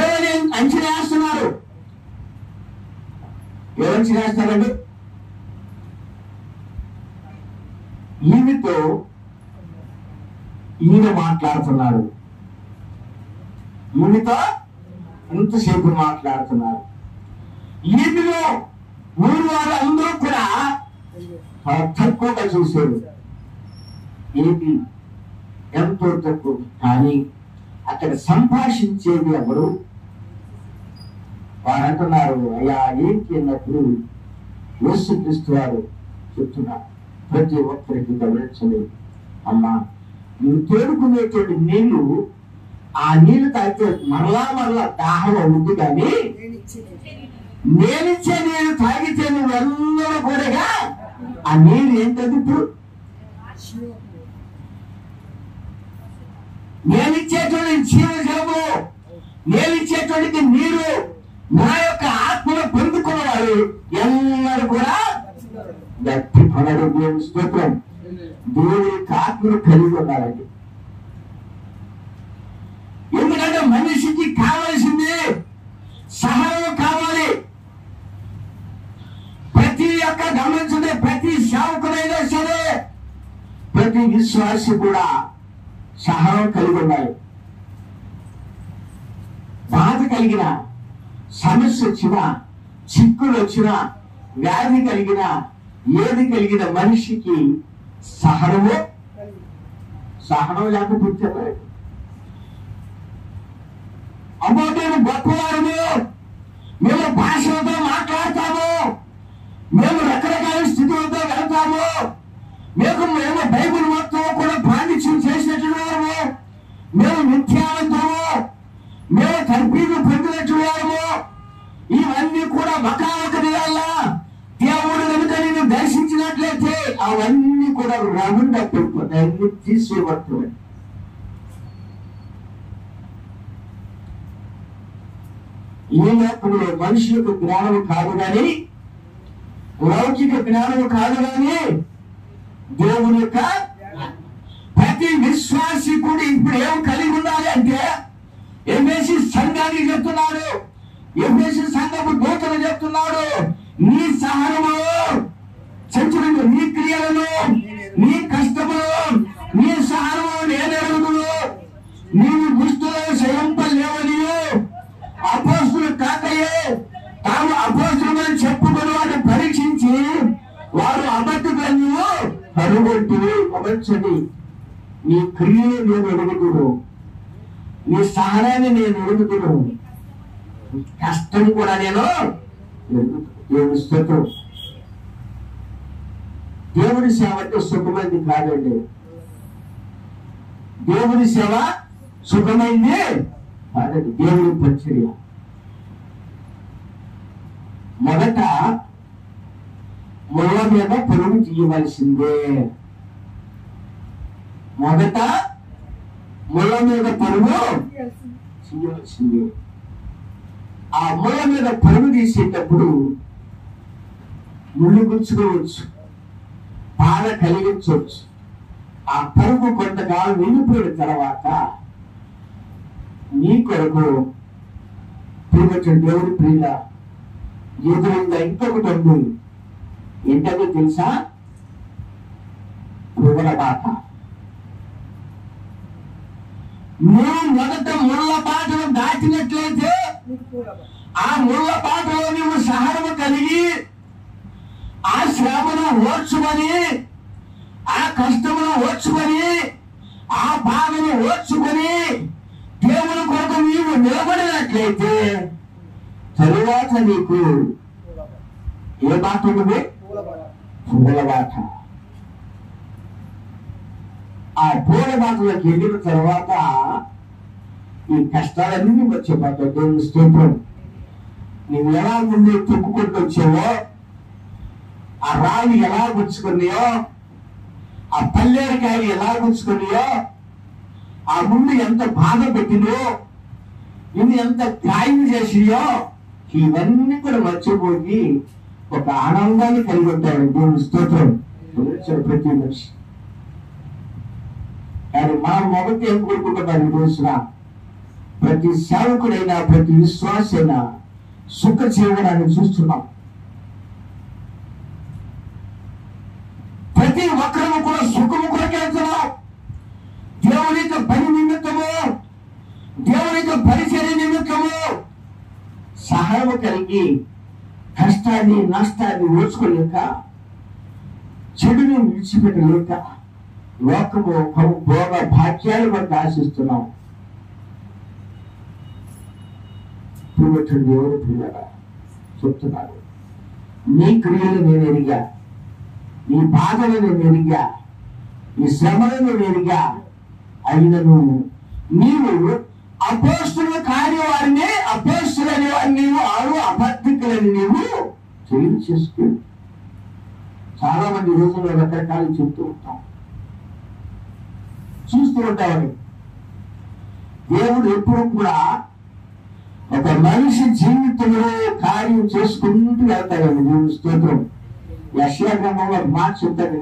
ఏమని అంచనా వేస్తున్నారు? ఏమంచనా వేస్తారండి? ఈమెతో ఈయన మాట్లాడుతున్నారు, ఈమెతో ఎంతసేపు మాట్లాడుతున్నారు. ఈమెలో ఊరు వారు అందరూ కూడా తక్కువగా చూశారు. ఏది ఎంతో తక్కువ. కానీ అక్కడ సంభాషించేది ఎవరు? వారు అంటున్నారు, అయ్యా ఏంటి అన్నప్పుడు యేసుక్రీస్తు వారు చెప్తున్నారు, ప్రతి ఒక్కరికి గమనించలేదు. అమ్మా, నువ్వు తేడుకునేటువంటి నీళ్లు, ఆ నీళ్లు తాగితే మరలా దాహం అవుతుంది, కానీ నేనిచ్చే నీళ్ళు తాగితే నువ్వెల్లరూ కూడా ఆ నీళ్ళు ఏంటది? ఇప్పుడు నేనిచ్చేటువంటి జీవజలము, నేనిచ్చేటువంటి నీరు, నా యొక్క ఆత్మను పొందుకున్న వారు ఎల్లరూ కూడా గట్టి కొనడు. దేవుని స్తోత్రం. దేవుని యొక్క ఆత్మను కలిగి ఉన్నారండి. ఎందుకంటే మనిషికి కావలసింది సహనం కావాలి. ప్రతి ఒక్క గమనించండి, ప్రతి సేవకునైనా సరే, ప్రతి విశ్వాసి కూడా సహనం కలిగి ఉండాలి. బాధ కలిగిన, సమస్య వచ్చినా, చిక్కులు వచ్చినా, వ్యాధి కలిగిన, ఏది కలిగిన మనిషికి సహనం లేకపోతే అమ్మో మేము గొప్పవారము, మేము భాషలతో మాట్లాడతాము, మేము రకరకాల స్థితులతో వెళ్తాము, మేము బైబిల్ మొత్తం కూడా పాండిత్యం చేసినట్టు వారము, మేము నిత్యానంతము, మేము తర్పీదు పొందినట్టు వారము, ఇవన్నీ కూడా మకావకరి వల్ల దేవుడు కనుక నేను దర్శించినట్లయితే అవన్నీ కూడా రౌండ్ అప్ అయిపోతాయి, అన్ని తీసివేయబడుతున్నాయి. ఈ లోకంలో మనుషులకు జ్ఞానం కాదు కానీ, లౌకిక జ్ఞానం కాదు కానీ, దేవుని యొక్క ప్రతి విశ్వాసి కూడా ఇప్పుడు ఏం కలిగి ఉండాలి అంటే, ఎఫెసీ సంఘానికి చెప్తున్నాడు, ఎఫెసీ సంఘపు దూతలు చెప్తున్నాడు, నీ సహనము, చంచుడు నీ క్రియలను, నీ కష్టములు, నీ సహనము నేను ఎరుగుదును, నీవు దుస్తులు చేయింపలేవని అపోస్తులు కాకయే తాము అపోస్తులని చెప్పుకొని వారిని పరీక్షించి వారు అబద్ధులను కనుగొట్టి గమనించండి, నీ క్రియలు నేను ఎరుగుదును, నీ సహనాన్ని నేను ఎరుగుదును, కష్టం కూడా నేను దేవుని స్తోత్రం. దేవుని సేవ అంటే సుఖమైంది కాదండి. దేవుని సేవ సుఖమైంది కాదండి. దేవుని పరిచర్య మొదట ముళ్ళ మీద పరుగు తీయవలసిందే. మొదట ముళ్ళ మీద పరుగు తీయవలసిందే. ఆ ముళ్ళ మీద పరుగు తీసేటప్పుడు ముళ్ళు గుచ్చుకోవచ్చు, బాధ కలిగించవచ్చు. ఆ పరుగు కొంతకాలం వెళ్ళిపోయిన తర్వాత నీ కొరకు ప్రియమైన దేవుడి ప్రియుల ఎదురుగా ఇంకొకటి ఉంది. ఏంటో తెలుసా? పువ్వుల బాట. నువ్వు మొదట ముళ్ళ బాటను దాటినట్లయితే ఆ ముళ్ళ బాటలో నువ్వు సహనము కలిగి ఆ శ్రమను ఓర్చుకొని, ఆ కష్టమును ఓర్చుకొని, ఆ బాధను ఓర్చుకొని దేవుని కొరకు నీవు నిలబడినట్లయితే తరువాత నీకు ఏ బాట ఉంటుంది? పూల బాట. ఆ పూల బాటలోకి వెళ్ళిన తర్వాత ఈ కష్టాలన్నీ వచ్చేపోతాయి. దేవుని స్తోత్రం. నువ్వు ఎలా ముందు తొక్కుకుంటూ వచ్చావో, ఆ రాయి ఎలా గుచ్చుకున్నాయో, ఆ పల్లెరికాయలు ఎలా గుచ్చుకున్నాయో, ఆ ముందు ఎంత బాధ పెట్టినో, ఇది ఎంత గాయం చేసియో, ఇవన్నీ కూడా మర్చిపోయి ఒక ఆనందాన్ని కలిగి ఉంటాడు. దేవుని స్తోత్రం. ప్రతి మనిషి కానీ మనం మొదటి ఏం కోరుకుంటున్నాం ఈ రోజున? ప్రతి సేవకుడైనా ప్రతి విశ్వాసైనా సుఖ జీవనాన్ని చూస్తున్నాం. ప్రతి ఒక్కరము కూడా సుఖము కొరకే వెళ్తున్నాం. దేవునికి పని నిమిత్తము, దేవునికి పరిచర్య నిమిత్తము సహాయం కలిగి కష్టాన్ని నష్టాన్ని ఓర్చుకోలేక, చెడుని విడిచిపెట్టలేక, లోకము భోగ భాగ్యాలు బట్టి ఆశిస్తున్నాం. దేవుడు పిల్లగా చెప్తున్నాడు, నీ క్రియలు నేను ఎరిగా, నీ బాధలు నేను ఎరిగా, నీ శ్రమలను నేను ఎరిగా, అయినను నీవు అపోస్తుల కార్యవారిని అపోస్తులని వారిని నీవు ఆరు అబద్ధికులని నీవు చేయి చేసుకో. చాలా మంది ఈ రోజుల్లో రకరకాలు చెప్తూ ఉంటాం, చూస్తూ ఉంటామని. దేవుడు ఎప్పుడు కూడా ఒక మనిషి జీవితంలో కార్యం చేసుకుంటూ వెళ్తాడండి. దేవుని స్తోత్రం. యెషయా గ్రంథంలో ఒక మాట చెప్తాడు,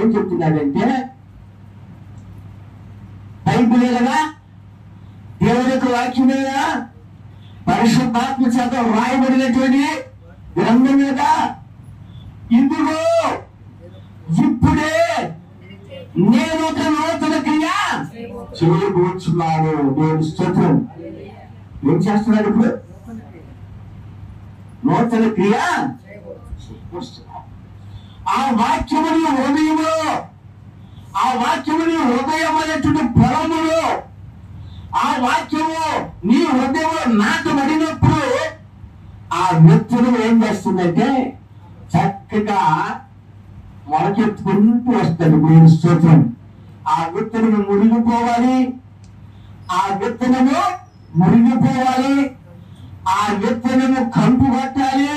ఏం చెప్తున్నాడంటే, బైబిల్ కదా, దేవుని యొక్క వాక్యమే కదా, పరిశుద్ధాత్మ చేత రాయబడినటువంటి గ్రంథం మీద ఇదిగో ఇప్పుడే నేను ఒక నూతన క్రియ చేయబోతున్నాను. దేవుని స్తోత్రం. ఏం చేస్తున్నాడు ఇప్పుడు? నూతన క్రియ. ఆ వాక్యముని హృదయంలో, ఆ వాక్యముని హృదయం అనేటువంటి పొలములో, ఆ వాక్యము నీ హృదయంలో నాటబడినప్పుడు ఆ విత్తనం ఏం చేస్తుందంటే చక్కగా మొలకెత్తుకుంటూ వస్తుంది. దేవుని స్తోత్రం. ఆ విత్తనము మురిగిపోవాలి, ఆ విత్తనము మురిగిపోవాలి, ఆ విత్తనము కంపు పట్టాలి,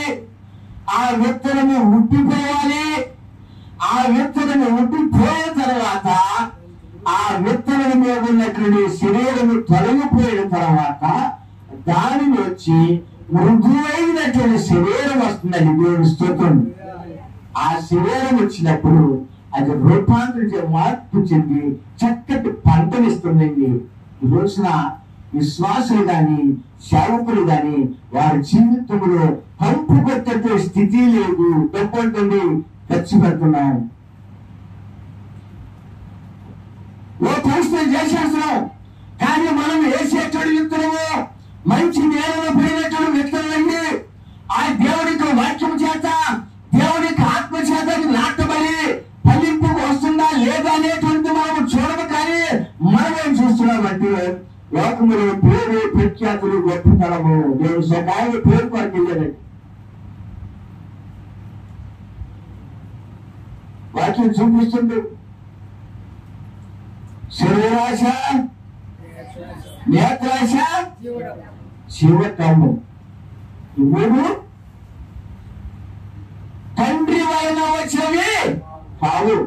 ఆ విత్తనము ఉట్టిపోవాలి. ఆ విత్తనము ఉట్టిపోయిన తర్వాత ఆ విత్తనం మీద ఉన్నటువంటి శరీరము తొలగిపోయిన తర్వాత దానిని వచ్చి మృదువైనటువంటి శరీరం వస్తుందండి. దేవుని స్తోత్రం. ఆ శరీరం వచ్చినప్పుడు అది రూపాంతరం మార్పు చెంది చక్కటి పంటనిస్తుందండి. ఈ రోజున విశ్వాసులు గాని సేవకులు గాని వారి జీవితంలో కంపు కొట్టే స్థితి లేదు. తప్పండి, ఖర్చు పెడుతున్నాం, ఓ పరిస్థితి చేసేస్తున్నాం. కానీ మనం వేసేటువంటి విత్తనము మంచి నేలలో పోయినటువంటి విత్తనాలండి. ఆ దేవునికి వాక్యం చేత, దేవునికి ఆత్మ చేత నాటబడి ఫలింపుకు వస్తుందా లేదా అనేటువంటి మనం చూడము. కానీ మనమేం చూస్తున్నామంటే లోకములో పేరు ప్రఖ్యాతులు గొప్పతనము దేవుని స్వభావం పేరు కొరకు వెళ్ళారండి. వాక్యం చూపిస్తుంది. శరీరాశ, నేత్రాశ, జీవకము, ఈ మూడు తండ్రి వలన వచ్చినవి కావు,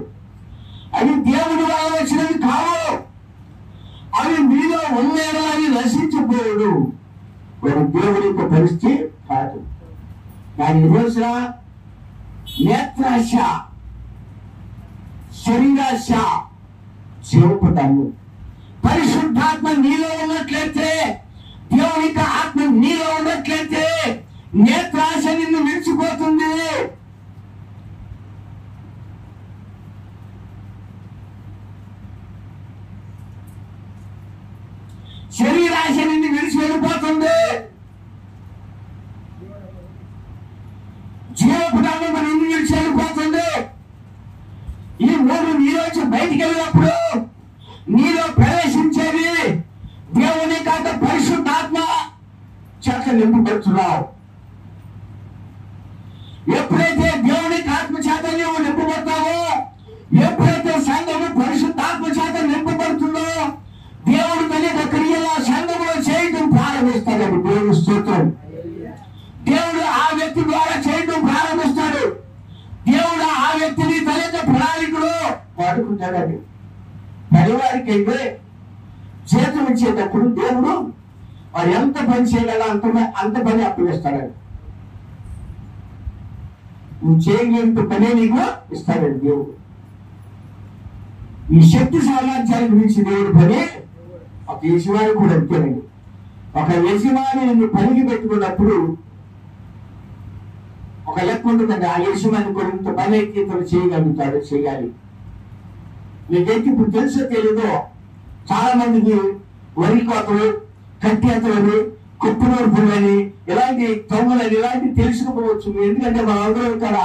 అవి దేవుడి వలన వచ్చినవి కావు. అవి మీలో ఉన్నాడు అని నశించిపోయాడు. ఒక దేవుడి యొక్క పరిస్థితి కాదు. కానీ ఈ రోజున నేత్రాశ, శరీరాశ, జీవపదాలు, పరిశుద్ధాత్మ నీలో ఉన్నట్లయితే, దేవునికి ఆత్మ నీలో ఉన్నట్లయితే నేత్రాశ నిన్ను విడిచిపోతుంది. శరీరాశ నిన్ను విడిచి వెళ్ళిపోతుంది. జీవపదాలు నిన్ను విడిచి వెళ్ళిపోతుంది. ఈ మూడు నీలోంచి బయటికి వెళ్ళినప్పుడు నీలో ప్రవేశించేది దేవుని కాక పరిశుద్ధాత్మ చేత నింపబడుతున్నావు. ఎప్పుడైతే దేవునికి ఆత్మ చేత నీవు నింపబడతావో, ఎప్పుడైతే సంఘము పరిశుద్ధాత్మ చేత నింపబడుతుందో దేవుడు తన క్రియల సంఘంలో చేయడం ప్రారంభిస్తాడు. దేవుని స్తోత్రం. దేవుడు ఆ వ్యక్తి ద్వారా చేయడం ప్రారంభిస్తాడు. దేవుడు ఆ వ్యక్తిని తన యొక్క ప్రణాళికలో వాడుకుంటాడండి. పనివారికి అయితే జీతం ఇచ్చేటప్పుడు దేవుడు వారు ఎంత పని చేయగల అంత పని అప్పగిస్తాడండి. నువ్వు చేయగలిగిన పనే నీకు ఇస్తాడండి దేవుడు. ఈ శక్తి సామర్థ్యాల గురించి దేవుడు పని ఒక యజమాని కూడా అంతేనండి. ఒక యజమాని నిన్ను పనికి పెట్టుకున్నప్పుడు ఒక లెక్క ఉంటుందండి. ఆ యజమాని కూడా ఇంత పని అయితే ఇతను చేయగలుగుతాడు, చేయాలి. మీకైతే ఇప్పుడు తెలుసో తెలీదో చాలా మందికి వరి కోతలు, కట్టేతలని, కుప్పనూర్పులని, ఇలాంటి తొంగలని ఇలాంటి తెలుసుకోవచ్చు. ఎందుకంటే మనందరం ఇక్కడ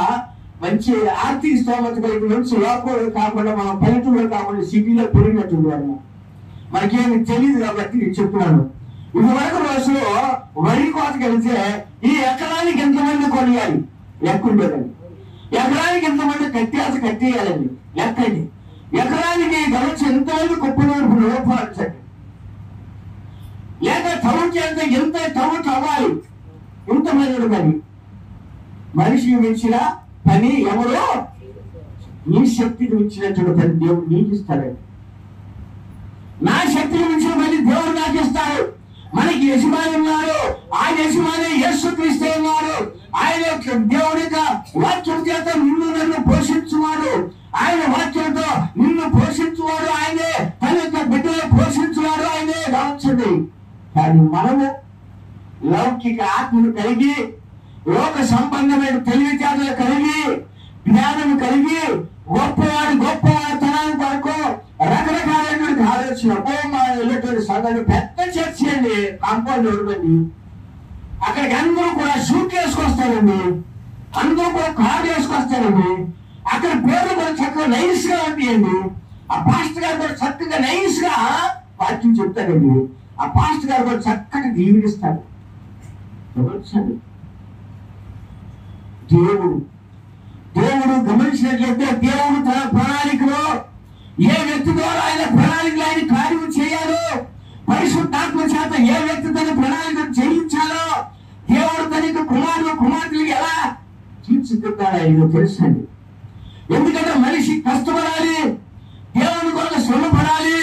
మంచి ఆర్థిక స్తోమత కలిగిన నుంచి లోపల కాకుండా మనం పల్లెటూరులో కాకుండా సిటీలో పెరిగినట్టుంది అన్న. మనకేమి తెలియదు కాబట్టి నేను చెప్తున్నాను. ఇది వరకు రోజులో వరి కోతకి వెళ్తే ఈ ఎకరానికి ఎంతమంది కొనియాలి లెక్క ఉండేదండి. ఎకరానికి ఎంతమంది కట్టేయాలండి లెక్కండి. ఎకరానికి గమనించి ఎంతమంది కుప్పనూరు రూపాయలు లేక తవ్వు చేస్తే ఎంత తవ్వు తవ్వాలి ఇంతమంది పని. మనిషికి మించిన పని ఎవరో నీ శక్తికి మించినటువంటి పని దేవుడు నీకు ఇస్తాడండి. నా శక్తికి మించిన పని దేవుడు నాకు ఇస్తాడు. మనకి యజమాని ఉన్నారు. ఆయన యజమాని యేసుక్రీస్తు ఉన్నారు. ఆయన దేవుడి వాక్యం చేత నిన్ను నన్ను పోషించువాడు. ఆయన వాక్యంతో నిన్ను పోషించువాడు ఆయనే. తన యొక్క బిడ్డలు పోషించువాడు ఆయనే. గమనించండి. కానీ మనము లౌకిక ఆత్మను కలిగి లోక సంబంధమైన తెలివితేటలు కలిగి జ్ఞానం కలిగి గొప్పవాడు తనాన్ని కొరకు రకరకాలైనటువంటి ఆలోచన వెళ్ళేటువంటి సంఘాలు పెద్ద చర్చి అండి. కాంపౌండ్ ఎవరండి అక్కడికి అందరూ కూడా షూట్ వేసుకొస్తారండి. అందరూ కూడా కారు వేసుకొస్తారండి. అక్కడ పేర్లు కూడా చక్కగా నైస్ గా ఉంటాయండి. ఆ పాస్టర్ గారు కూడా చక్కగా నైస్ గా వాక్యం చెప్తారండి. ఆ పాస్టర్ గారు కూడా చక్కగా దీవిస్తారు. దేవుడు గమనించినట్లయితే దేవుడు తన ప్రణాళికలో ఏ వ్యక్తి ద్వారా ఆయన ప్రణాళికలు ఆయన కార్యం చేయాలో, పరిశుద్ధాత్మ చేత ఏ వ్యక్తి తన ప్రణాళికను చేయించాలో దేవుడు తన కుమార్తెలు ఎలా తీర్చిదిద్దాడు ఆయన తెలుసండి. ఎందుకంటే మనిషి కష్టపడాలి, దేవుని కొరకు శ్రమ పడాలి,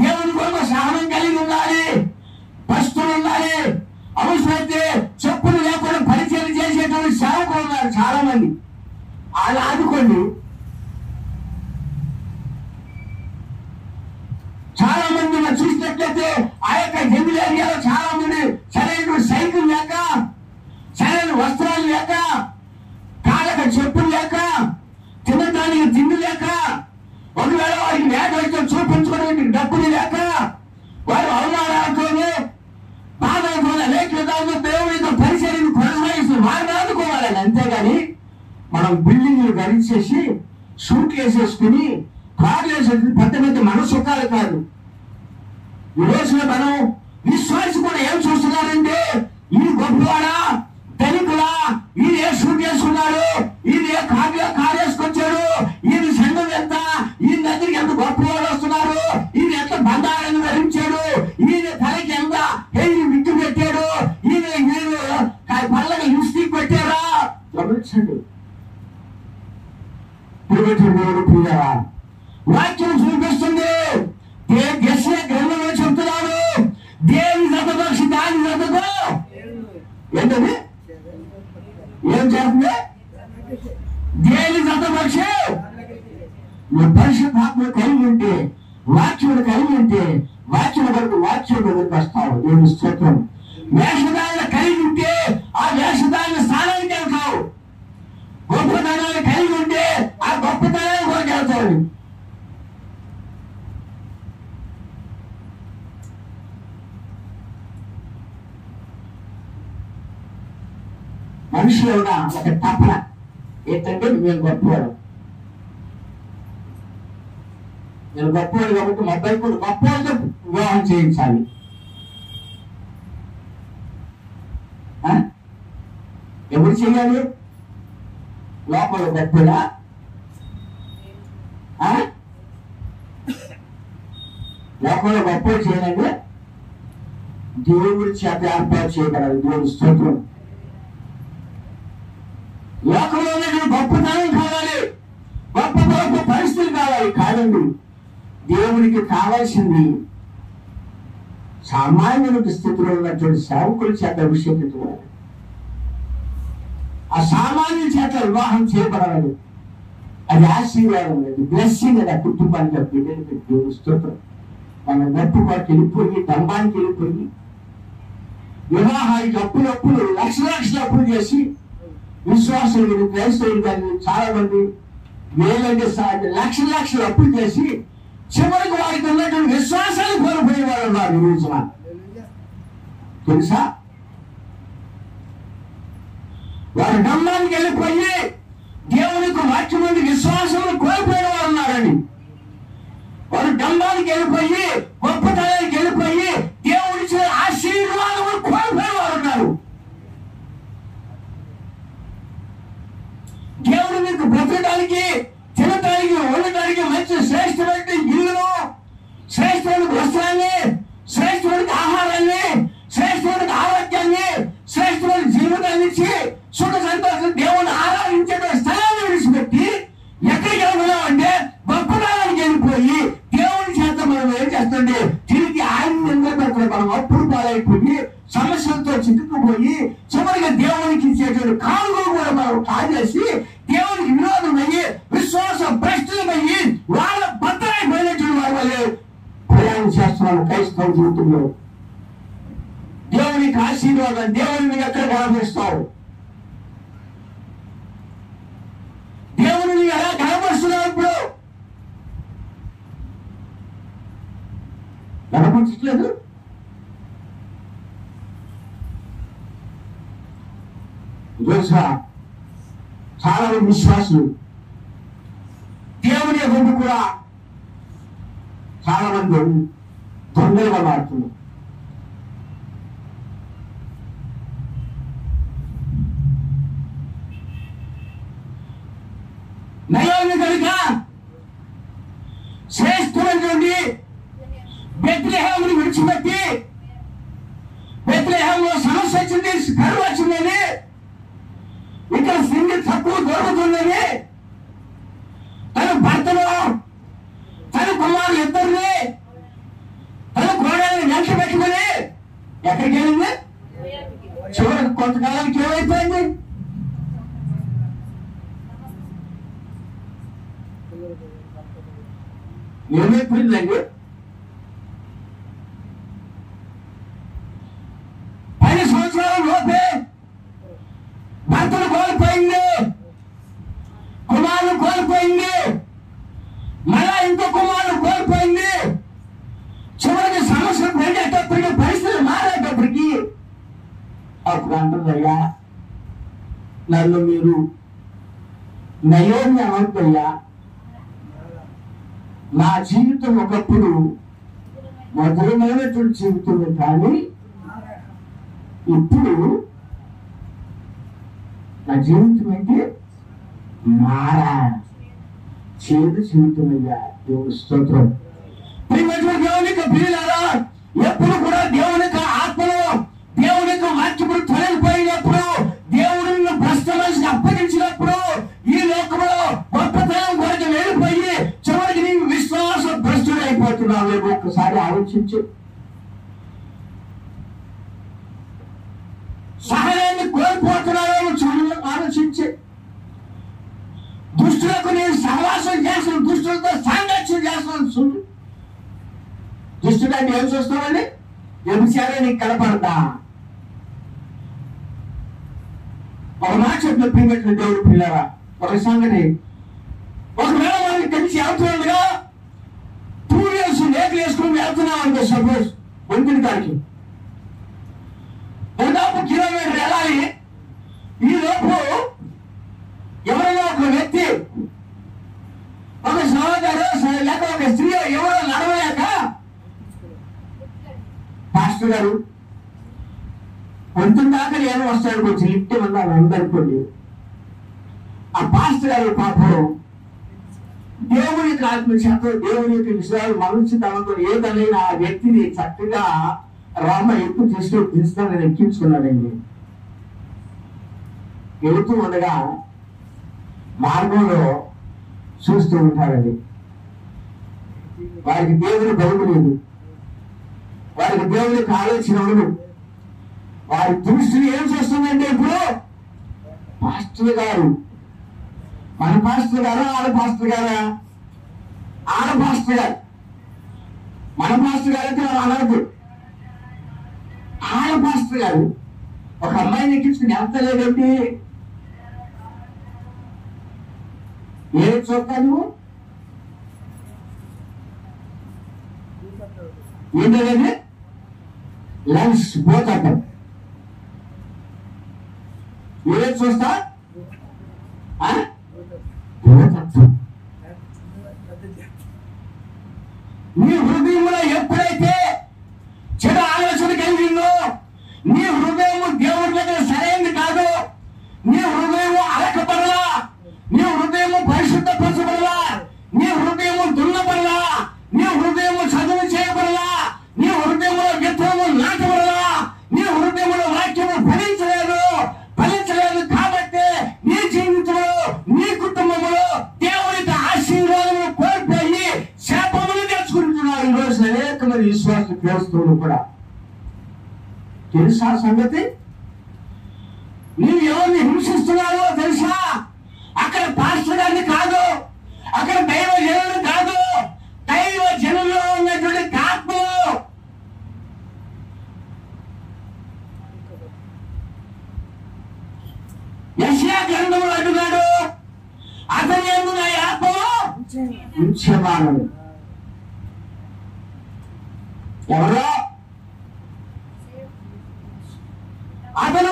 దేవుని కొరకు సహనం కలిగి ఉండాలి, కష్టం ఉండాలి. అవసరమైతే చెప్పులు లేకుండా పరిచయం చేసేటువంటి సేవకులు ఉన్నారు చాలా మంది. అలా ఆదుకోండి. చాలా మంది మనం చూసినట్లయితే ఆ యొక్క జంగిల్ ఏరియాలో చాలా మంది సరైన సైకిల్ లేక, సరైన వస్త్రాలు లేక, కాళ్ళకు చెప్పులు లేక, తినడానికి తిండి లేక, ఒకవేళ వారికి మేకలతో చూపించుకోవడానికి డబ్బులు లేక, వారు అవమానాలతోనే బాధలతోనే లేఖలతో దేవుడితో పరిచర్యను కొనసాగిస్తూ వారిని ఆదుకోవాలని. అంతేగాని మనం బిల్డింగ్లు గడించేసి షూట్లు వేసేసుకుని కార్లు వేసేసి పెద్ద పెద్ద మన సుఖాలు కాదు. ఈ రోజున మనం విశ్వాసి కూడా ఏం చూస్తున్నారంటే ఈ గొప్పవాడా ధనికులా, ఈయన ఏ షూట్ వేసుకున్నాడు, ఈయన ఏ కారు వేసుకొచ్చాడు, ఈయన సంఘం ఎంత, ఈయన దగ్గరికి ఎంత గొప్పవాడు వస్తున్నారు, ఈయన ఎంత బంధాలను ధరించాడు, ఈయన తలకి ఎంత హెయిర్ విగ్గు పెట్టాడు, ఈయన పళ్ళకి లిప్స్టిక్ పెట్టారా. గమనించండి. వాక్యం చూపిస్తుంది. గ్రంథంలో చెప్తున్నాడు దేని జతపక్షి దాని జతకు ఏంటది ఏం చేస్తుంది? దేని జతపక్షి పరిశుద్ధాత్మ కలిగి ఉంటే, వాక్యుడు కలిగి ఉంటే వాక్యం వరకు వాక్యం దగ్గరికి వస్తావు. దేవుని స్తోత్రం. వేషధారణ కలిగి ఉంటే ఆ వేషధారణ స్థానానికి వెళ్తావు. గొప్పతనాన్ని కలిగి ఉంటే ఆ గొప్పతనాన్ని కూడా వెళ్తావు. మనుషులు ఒక తపన ఏంటంటే మేము గొప్పవాడు, నేను గొప్పవాడు కాబట్టి మా అబ్బాయి కూడా గొప్పవాడితో వివాహం చేయించాలి. ఎవరు చేయాలి? లోపల గొప్పడా? లోపల గొప్పలు చేయాలంటే దేవుడి చేత ఏర్పాటు చేయగలరు. దేవుడి స్తోత్రం. లోకంలో గొప్పతనం కావాలి, గొప్ప గొప్ప పరిస్థితులు కావాలి కాదండి. దేవుడికి కావాల్సింది సామాన్యుల స్థితిలో ఉన్నటువంటి సేవకుల చేత అభిషేకించబడాలి. ఆ సామాన్యుల చేత వివాహం చేయబడాలి. అది ఆశీర్వాదం లేదు, బ్లెస్సింగ్ అది. ఆ కుటుంబానికి ఆ బిడ్డలకి దేవుడి స్తోత్రం. మన గొప్పకి వెళ్ళిపోయి దంబానికి వెళ్ళిపోయి వివాహానికి అప్పులు లక్షల అప్పులు చేసి విశ్వాసులు క్రైస్తవులు కానీ చాలా మంది వేలంటే లక్షల అప్పులు చేసి చివరికి వారికి ఉన్నటువంటి విశ్వాసాలు కోల్పోయే వారు ఉన్నారు. ఈ రోజున తెలుసా? వారు దంబానికి వెళ్ళిపోయి దేవునికి వాక్యం నుండి విశ్వాసం కోల్పోయిన వారు ఉన్నారండి. వారు డంబానికి వెళ్ళిపోయి, గొప్పతనానికి వెళ్ళిపోయి దేవుడిచ్చిన ఆశీర్వాదం కోల్పోయిన వారు ఉన్నారు. దేవుడు మీకు బ్రతకడానికి, తినడానికి, ఉండటానికి మంచి శ్రేష్టమైన ఇల్లును, శ్రేష్టమైన వస్త్రాన్ని, శ్రేష్టమైన ఆహారాన్ని, శ్రేష్టమైన ఆరోగ్యాన్ని, శ్రేష్టమైన జీవితాన్ని ఇచ్చి సుఖ సంతోషం దేవుని ఆరాధించే స్థలాన్ని విడిచిపెట్టి ఎక్కడికి వెళ్తున్నామంటే గొప్పతనానికి వెళ్ళిపోయి దేవుని చేత మనం ఏం చేస్తుంది, తిరిగి ఆయన నిలబెడతాం. మనం అప్పుడు పాలైపోయి సమస్యలతో చిక్కుకుపోయి చివరిగా దేవునికి ఇచ్చేటువంటి కానుకలు కూడా మనం కాజేసి దేవునికి విరోధమయ్యి విశ్వాస భ్రష్టులమయ్యి వాళ్ళ భద్రైపోయినటువంటి వారి వల్లే ప్రయాణం చేస్తున్నాను క్రైస్తవ జీవితంలో. దేవునికి ఆశీర్వాదం దేవుని ఎక్కడ కనపరుస్తావు? దేవుని ఎలా కనపరుస్తున్నావు? ఇప్పుడు కనపరచట్లేదు. తెలుసా, చాలా మంది విశ్వాసులు దేవుని గుంపు కూడా చాలా మంది దొంగలుగా మారుతున్నారు. నయోమి కనుక శ్రేష్ఠమైనటువంటి బెత్లెహేమును విడిచిపెట్టి, బెత్లెహేములో సమస్య వచ్చింది, కరువు వచ్చిందని, ఇక్కడ సింగి తక్కువ దొరుకుతుందని తన భర్తను, తన కుమారులు ఇద్దరిని, తన కోడల్ని వెంట పెట్టుకుని ఎక్కడికి వెళ్ళింది? చివరికి కొంతకాలానికి ఏమైపోయింది? ఏమైపోయిందండి? 10 సంవత్సరాల లోపే భర్తను కోల్పోయింది, కుమారుడు కోల్పోయింది, మళ్ళా ఇంకో కుమారుడు కోల్పోయింది. చివరికి సమస్యలు పెరిగేటప్పటికి, పరిస్థితులు మారేటప్పటికి అప్పుడు అంటుందయ్యా, నన్ను మీరు నయోమి అనొద్దయ్యా, నా జీవితం ఒకప్పుడు మధురమైనటువంటి జీవితమే, కానీ ఇప్పుడు నా జీవితం అయితే మారా చేదు జీవితమయ్యా. దేవుని స్తోత్రం. దేవునికి ప్రియులారా, ఎప్పుడు కూడా దేవుని యొక్క ఆత్మలో, దేవుని యొక్క వాక్యములు తొలగిపోయినప్పుడు, దేవుడిని భ్రష్ట మనిషికి అప్పగించినప్పుడు, ఈ లోకంలో గొప్పతనం కొరకు వెళ్ళిపోయి చివరికి నీవు విశ్వాస భ్రష్టుడు అయిపోతున్నావు. ఒక్కసారి ఆలోచించు. సహాయాన్ని కోల్పోతున్నావు చూడ, ఆలోచించి. దుష్టులకు నేను సహవాసం చేస్తున్నాను, దుష్టులతో సాంగత్యం చేస్తున్నాను చూడు. దుష్టుడు అంటే ఏం చూస్తామండి? వ్యభిచారం నీకు కనపడతా? ఒక మాట చెప్పిన ప్రియమైన దేవుడు పిల్లరా, ఒక సంగతి, ఒకవేళ మనకి తెలిసి వెళ్తున్నాడుగా 2 years లేఖలు వేసుకుని వెళ్తున్నాం అనుకో, సపోజ్ వంతుని కాడికి దాదాపు కిలోమీటర్ వెళ్ళాలి. ఈ లోపు ఎవరైనా ఒక వ్యక్తి, ఒక సహోదరు లేక ఒక స్త్రీ ఎవరో నడవలేక, పాస్టర్ గారు వంతుని దాకా నేను వస్తాడు, కొంచెం లిఫ్ట్ ఇవ్వాలి అందరుకోండి. ఆ పాస్టర్ గారు పాపం దేవుని యొక్క ఆత్మశాతం, దేవుని యొక్క విషయాలు మనసుతనంతో ఏదైనా ఆ వ్యక్తిని చక్కగా రామ ఎక్కువ తీసుకొని ఎక్కించుకున్నాడండి. వెళుతూ ఉండగా మార్గంలో చూస్తూ ఉంటారండి. వారికి దేవుని భయం లేదు, వారికి దేవునికి ఆలోచన ఉండదు. వారి దృష్టిని ఏం చేస్తుందంటే, ఇప్పుడు పాస్టర్ గారు, మన పాస్టర్ గారు, ఆడ పాస్టర్ గారా? ఆడ పాస్టర్ గారు. మన పాస్టర్ గారు అయితే మనం అనవద్దు. ఆడ పాస్టర్ గారు ఒక అమ్మాయిని ఎక్కించుకుని ఎంత లేదండి, ఏం చూస్తా నువ్వు? ఏంటంటే లెన్స్ పోతాడు. ఏం చూస్తా? విశ్వాస క్రైస్తవులు కూడా. తెలుసా సంగతి? నీవు ఎవరిని హింసిస్తున్నావో తెలుసా? అక్కడ పాస్టర్ గారిని కాదు, అక్కడ దైవ జనులు కాదు, దైవ జనుల్లో ఉన్నటువంటి ఆత్మ. యెషయా గ్రంథంలో అంటున్నాడు, అతని యందు నా ఆత్మను ఉంచెదను. ఎవరో అతను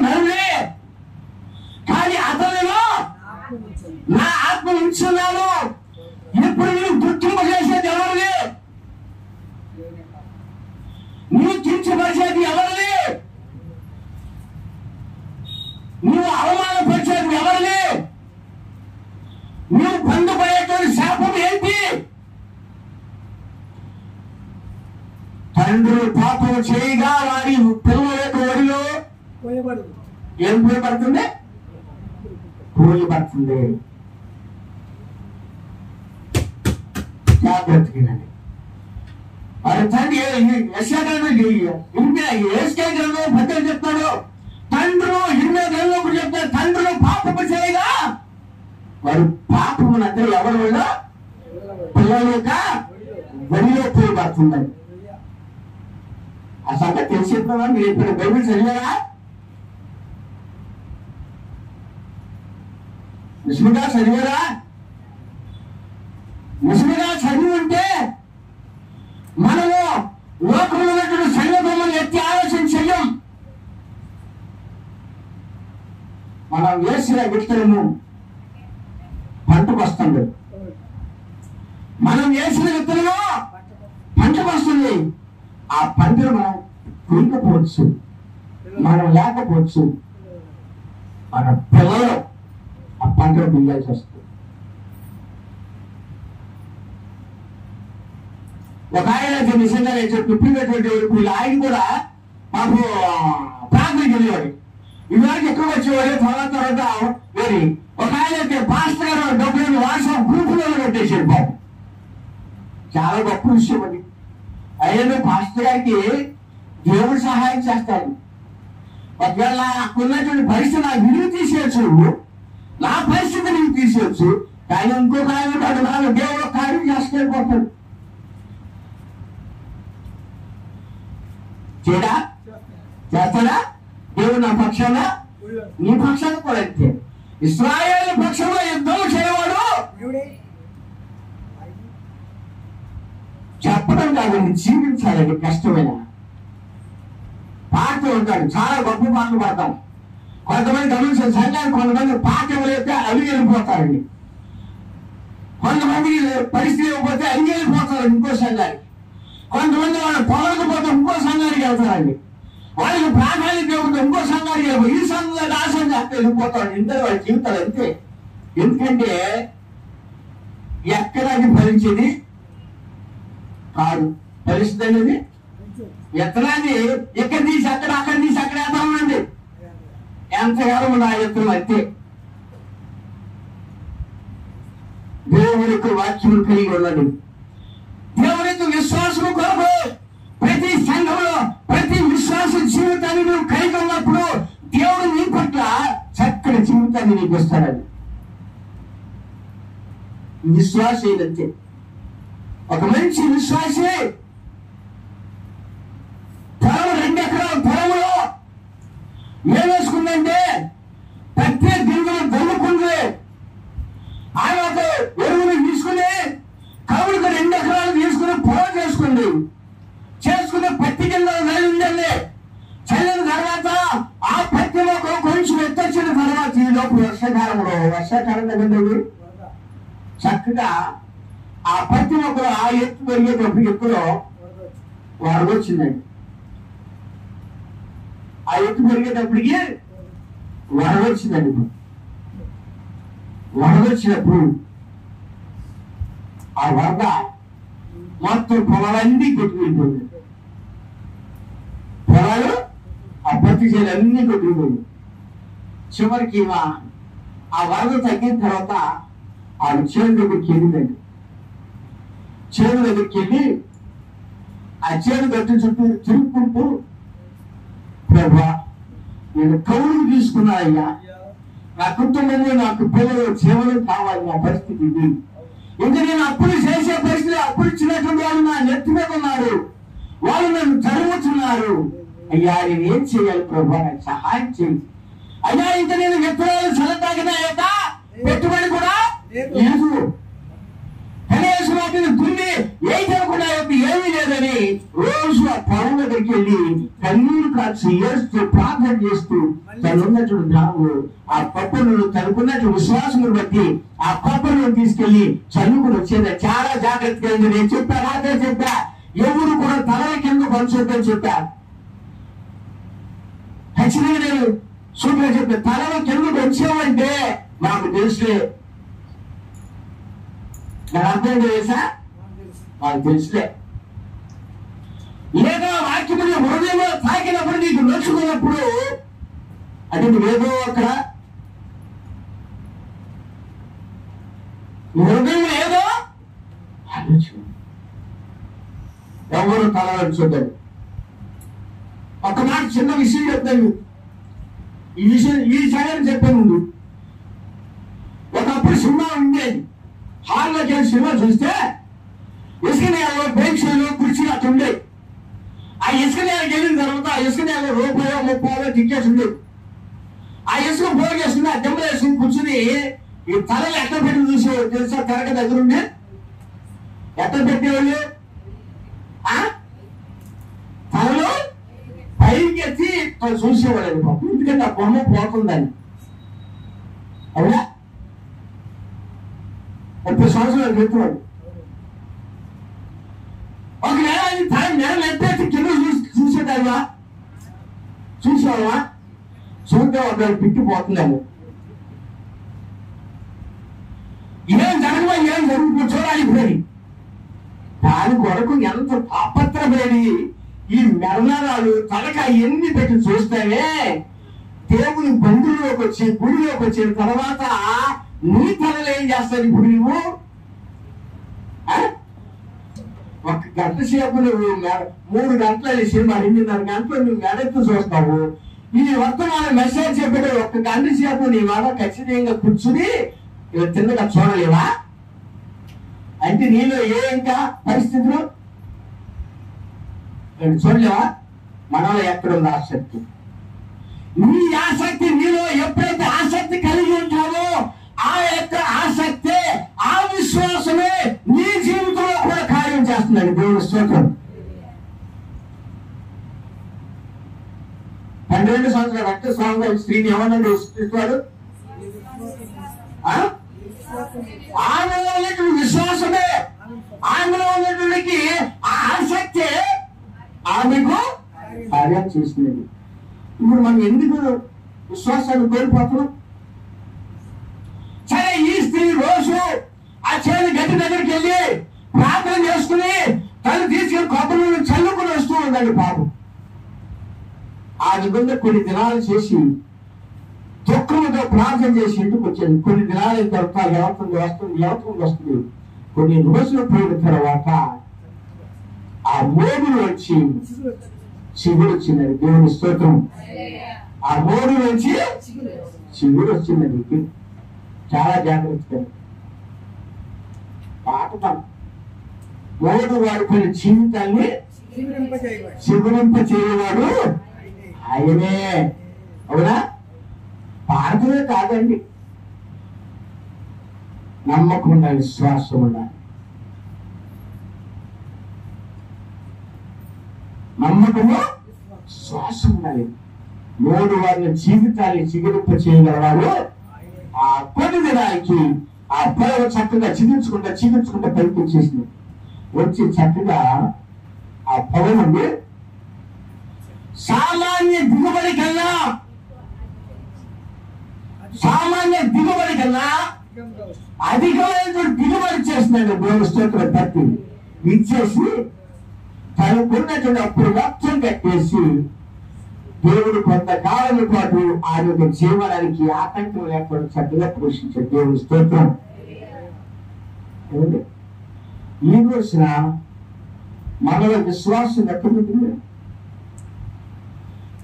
నరుడే, కానీ అతనిలో నా ఆత్మ ఉంచున్నాను. ఇప్పుడు నువ్వు గుర్తింపజేసేది ఎవరిని? నువ్వు కించపరిచేది ఎవరిని? నువ్వు అవమానపరిచేది ఎవరిని? నువ్వు పొందుపడేటువంటి శాపం ఏంటి? తండ్రులు పాపం చేయగా వారి పిల్లల యొక్క ఒడిలో ఏం పోయబడుతుంది? పోయబడుతుంది. జాగ్రత్తగానండి. వారి తండ్రి యెషయా గ్రంథం 10 చెప్తాడు, తండ్రులు 20 గ్రంథంలో చెప్తాడు, తండ్రులు పాపము చేయగా వారు పాపమును అంటే ఎవరి వల్ల? పిల్లల యొక్క ఒడిలో పోయబడుతుందని. ఆ సంగతి తెలిసి చెప్తున్నా. మీరు ఇప్పుడు బైబిల్ చదివారా? నిజంగా చదివారా? నిజంగా చదివి ఉంటే మనము లోకంలో ఉన్నటువంటి సంగతులను ఎత్తి ఆలోచన చెయ్యం. మనం వేసిన విత్తనము పంటకు వస్తుంది. మనం వేసిన విత్తనము పంటకు వస్తుంది. ఆ పంటను మనం కొనుక్కోవచ్చు, మనం లేకపోవచ్చు. మన పిల్లలు ఆ పంటను బియ్యాల్సి వస్తుంది. ఒక ఆయన నిజంగా చెప్పినటువంటి ఆయన కూడా మాకు ప్రాంతానికి వెళ్ళేవాడు. ఇవాళకి ఎక్కువ వచ్చేవాడు. తర్వాత వేరి ఒక ఆయన పాస్టర్ గారు డబ్బులు వాట్సాప్ గ్రూపులో పెట్టేసాడు. బాబు చాలా గొప్ప విషయం అది. అయినా పాస్టర్ గారికి దేవుడు సహాయం చేస్తాడు. ఒకవేళ నాకున్నటువంటి పరిస్థితి నా విలువ తీసేయచ్చు, నా పరిస్థితి నీకు తీసేయచ్చు, కానీ ఇంకొక ఆయన నాడు దేవుడు కార్యం చేసుకెళ్ళిపోతాడు. చేస్తాడా? దేవుడు నా పక్షాన, నీ పక్షాన కూడా అంతే. ఇశ్రాయేలు పక్షంలో యుద్ధం చేయవాడు చెప్పడం కాదండి, జీవించాలండి. కష్టమైన పాటలు ఉంటాడు, చాలా గొప్ప పాటలు పాడతారు. కొంతమంది గమనించిన సంఘానికి కొంతమంది పాట ఇవ్వలేకపోతే అవి వెళ్ళిపోతారండి. కొంతమంది పరిస్థితి ఇవ్వకపోతే అవి వెళ్ళిపోతారండి ఇంకో సంఘానికి. కొంతమంది వాళ్ళు పొలకపోతే ఇంకో సంఘానికి వెళ్తారండి. వాళ్ళకి ప్రాధాన్యత ఇవ్వకపోతే ఇంకో సంఘానికి వెళ్ళిపోయి ఈ సంఘంలో ఆ సంఘానికి వెళ్ళిపోతారు. ఇంత వాళ్ళ జీవితాలు అంతే. ఎందుకంటే ఎక్కడ అది ఫలించేది కాదు. పరిస్థితి అనేది ఎత్తనాన్ని ఇక్కడ తీసి అక్కడ, అక్కడ తీసి అక్కడ వేద్దామండి. ఎంతకాలం నా ఎత్తులు అంతే. దేవుడి యొక్క వాక్యం కలిగి ఉన్నది. దేవుడి యొక్క విశ్వాసం కొరకు ప్రతి సంఘంలో ప్రతి విశ్వాస జీవితాన్ని నువ్వు కలిగి ఉన్నప్పుడు దేవుడు నీ పట్ల చక్కని జీవితాన్ని నీకు ఇస్తాడని విశ్వాసం అంతే. ఒక మంచి విశ్వాసే పొలం 2 ఎకరాల పొలంలో ఏం వేసుకుందంటే ప్రత్యేక గింజలు దొరుకుంది. ఆయన ఒక ఎరువుని తీసుకుని కవులకు 2 ఎకరాలు తీసుకుని పొలం చేసుకుంది. చేసుకుని పత్తి గింజలు వెళ్ళిందండి. చల్లిన తర్వాత ఆ పత్తి మొక్క కొంచెం ఎత్తొచ్చిన తర్వాత ఈ లోపు వర్షాకాలం దగ్గర చక్కగా ఆ పత్తి మొక్కలు ఆ ఎత్తు పెరిగేటప్పుడు ఎత్తులో వరద వచ్చిందండి. ఆ ఎత్తు పెరిగేటప్పటికి వరద వచ్చిందండి. వరద వచ్చినప్పుడు ఆ వరద మొత్తం పొలాలన్నీ కొట్టుకెళ్ళిపోయింది. పొలాలు ఆ పత్తి చేలు అన్ని కొట్టుకుపోయింది. చివరికి ఆ వరద తగ్గిన తర్వాత ఆ చేను దగ్గరికి వెళ్ళిందండి. చేను దగ్గరికి వెళ్ళి ఆ చేను గట్టి చుట్టూ తిరుక్కుంటూ, ప్రభా నేను కౌలుకు తీసుకున్నా అయ్యా, నా కుటుంబంలో నాకు పిల్లలు జీవనం కావాలి, నా పరిస్థితి ఇది. ఇంకా నేను అప్పులు చేసే పరిస్థితి, అప్పులు ఇచ్చినటువంటి వాళ్ళు నా నెత్తి మీద ఉన్నారు, వాళ్ళు నన్ను తరుముతున్నారు. అయ్యా నేను ఏం చేయాలి ప్రభా, నాకు సహాయం చేయి అయ్యా. ఇంకా నేను విత్తనాలు చల్లతాగినా యొక్క పెట్టుబడి కూడా లేదు, కనీసం వాటిని దున్ని ఏదనుకున్నా ఏమీ లేదని రోజు ఆ పొలం దగ్గరికి వెళ్ళి కన్నీరు కాచి ఏడుస్తూ ప్రార్థన చేస్తూ తనున్నటువంటి ధాము ఆ పప్పులను తనకున్నటువంటి విశ్వాసమును బట్టి ఆ పప్పులను తీసుకెళ్లి చల్లుకుని వచ్చేది. చాలా జాగ్రత్తగా నేను చెప్పా, రాత్రి చెప్పా, ఎవరు కూడా తలల కింద పంచొద్దని చెప్పా. ఖచ్చితంగా నేను సూపర్ చెప్పా, తలల కిందకు వచ్చామంటే మాకు తెలుసులే. నాకు అర్థం తెలుసా, మాకు తెలుసులే. లేదా వాక్యము హృదయంలో తాకినప్పుడు నీకు నొచ్చుకున్నప్పుడు అంటే నువ్వేదో అక్కడ హృదయం ఏదో ఆలోచన, ఎవరు తలవంచొద్దని. ఒక మాట చిన్న విషయం చెప్తాను, ఈ విషయాన్ని చెప్పే ముందు. ఒకప్పుడు సినిమా ఉండేది, హాల్లోకి వెళ్ళి సినిమా చూస్తే ఇసుక నేలలో బెంచీలు కుర్చీలు అట్లా ఉండేవి. ఆ ఇసుక నేలకి వెళ్ళిన తర్వాత ఆ ఇసుక నేల ₹30-30 టికెట్స్ ఉండేవి. ఆ ఇసుక పోగేసుకుని ఆ దెబ్బలు వేసుకుని కూర్చుని ఈ తలలు ఎట్ట పెట్టి చూసేవాళ్ళు తెలుసా? తెరక దగ్గరుండి ఎట్ట పెట్టేవాళ్ళు, తలలో పైకి ఎత్తి చూసేవాళ్ళు పాపం, ఎందుకంటే ఆ బొమ్మ పోతుందని. అవునా? 30 సంవత్సరాలు పెట్టువాడు. ఒక నెల ఎత్తేసి కింద చూసేదానివా? చూసేవాళ్ళవా? చూస్తే ఒకవేళ పిట్టిపోతుందేమో. ఏం జరగవా, ఏం జరుగుతుందో చూడాలి పోయి. దాని కొరకు ఎంత తాపత్రపడి ఈ మెరణాలు తలక ఎన్ని పెట్టి చూస్తావే. దేవుని బంధువులోకి వచ్చి గుడిలోకి వచ్చిన తర్వాత నీ తలలు ఏం చేస్తావు ఇప్పుడు? నువ్వు ఒక గంట సేపు నువ్వు 3 గంటల సినిమా 8:30 గంటలు నువ్వు మెడెత్తు చూస్తావు. ఈ వర్తమాన మెసేజ్ చెప్పేది 1 గంట సేపు నీ మాట ఖచ్చితంగా కూర్చుని తిన్నగా చూడలేవా? అంటే నీలో ఏ ఇంకా పరిస్థితులు చూడలేవా? మనలో ఎక్కడుంది ఆసక్తి? నీ ఆసక్తి నీలో ఎప్పుడైతే ఆసక్తి కలిగి ఉంటావో ఆ యొక్క ఆసక్తే, ఆ విశ్వాసమే నీ జీవితంలో కూడా కార్యం చేస్తున్నాడు. దేవుని స్తోత్రం. 12 సంవత్సరాల రక్తస్రావం స్త్రీని ఏమన్నాడు ఇస్తాడు? ఆమెలో ఉన్నటువంటి విశ్వాసమే, ఆమెలో ఉన్నటువంటి ఆ ఆసక్తే ఆమెకు కార్యం చేస్తున్నది. ఇప్పుడు మనం ఎందుకు విశ్వాసాన్ని కోల్పోతున్నాం? సరే, ఈ స్త్రీ రోజు ఆ చేతి గట్టి దగ్గరికి వెళ్ళి ప్రార్థన చేసుకుని తను తీసుకెళ్లి కొబ్బరిని చల్లుకుని వస్తూ ఉందండి. పాపం ఆ విధంగా కొన్ని దినాలు చేసి దుఃఖంతో ప్రార్థన చేసి ఇంటికి వచ్చేది. కొన్ని దినాలు అయిన తర్వాత ఎవరికి వస్తుంది. కొన్ని రోజులు పోయిన తర్వాత ఆ మోగులు వచ్చి చిగురు వచ్చిందండి. దేవుని స్తోత్రం. ఆ మోగులు వచ్చి చిగురు వచ్చిందండి. చాలా జాగ్రత్తగా పాట మోడు వాడుకునే జీవితాన్ని చిగురింప చేయవాడు ఆయనే. అవునా? పాటలే కాదండి, నమ్మకం ఉండాలి, విశ్వాసం ఉండాలి. నమ్మకము శ్వాసం ఉండాలి. మోడు వారి జీవితాన్ని చిగురింప చేయగలవాడు. ఆ కొన్ని దినానికి ఆ పొలం చక్కగా చిగుర్చుకుంటా పైకి వచ్చేసింది. వచ్చి చక్కగా ఆ పొలం నుండి సామాన్య దిగుబడి కన్నా అధికమైన దిగుబడి చేస్తున్నాడు. దేవుని స్తోత్రం. తప్పి ఇచ్చేసి తనకున్నటువంటి అప్పుడు మొత్తం కట్టేసి దేవుడు కొంతకాలం పాటు ఆయన యొక్క జీవనానికి ఆటంకం లేకుండా చక్కగా పోషించాడు. దేవుని స్తోత్రం. ఈ రోజున మనలో విశ్వాసం ఎక్కడుంటుంది?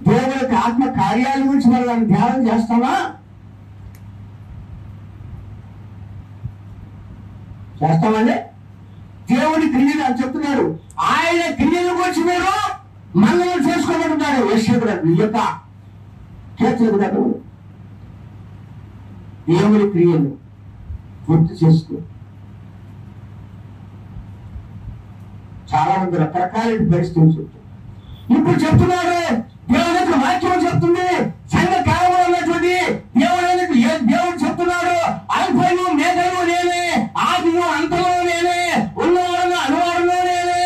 దేవునికి ఆత్మ కార్యాల గురించి మనం ధ్యానం చేస్తామా? చేస్తామండి. దేవుడి క్రియలు అని చెప్తున్నాడు. ఆయన క్రియల గురించి మీరు మననం చేసుకోబడుతున్నారు. యెషయా యొక్క చేతులు దేవుడి క్రియలు గుర్తు చేసుకో. చాలా మంది రకరకాల పరిస్థితులు చెప్తారు. ఇప్పుడు చెప్తున్నాడు దేవుని యొక్క వాక్యం చెప్తుంది. సంఘ కాలంలో ఉన్నటువంటి దేవుడు చెప్తున్నాడు, అల్ఫను మేఘము నేనే, ఆదిను అంతము నేనే, ఉన్నవాడును అనువాడును నేనే,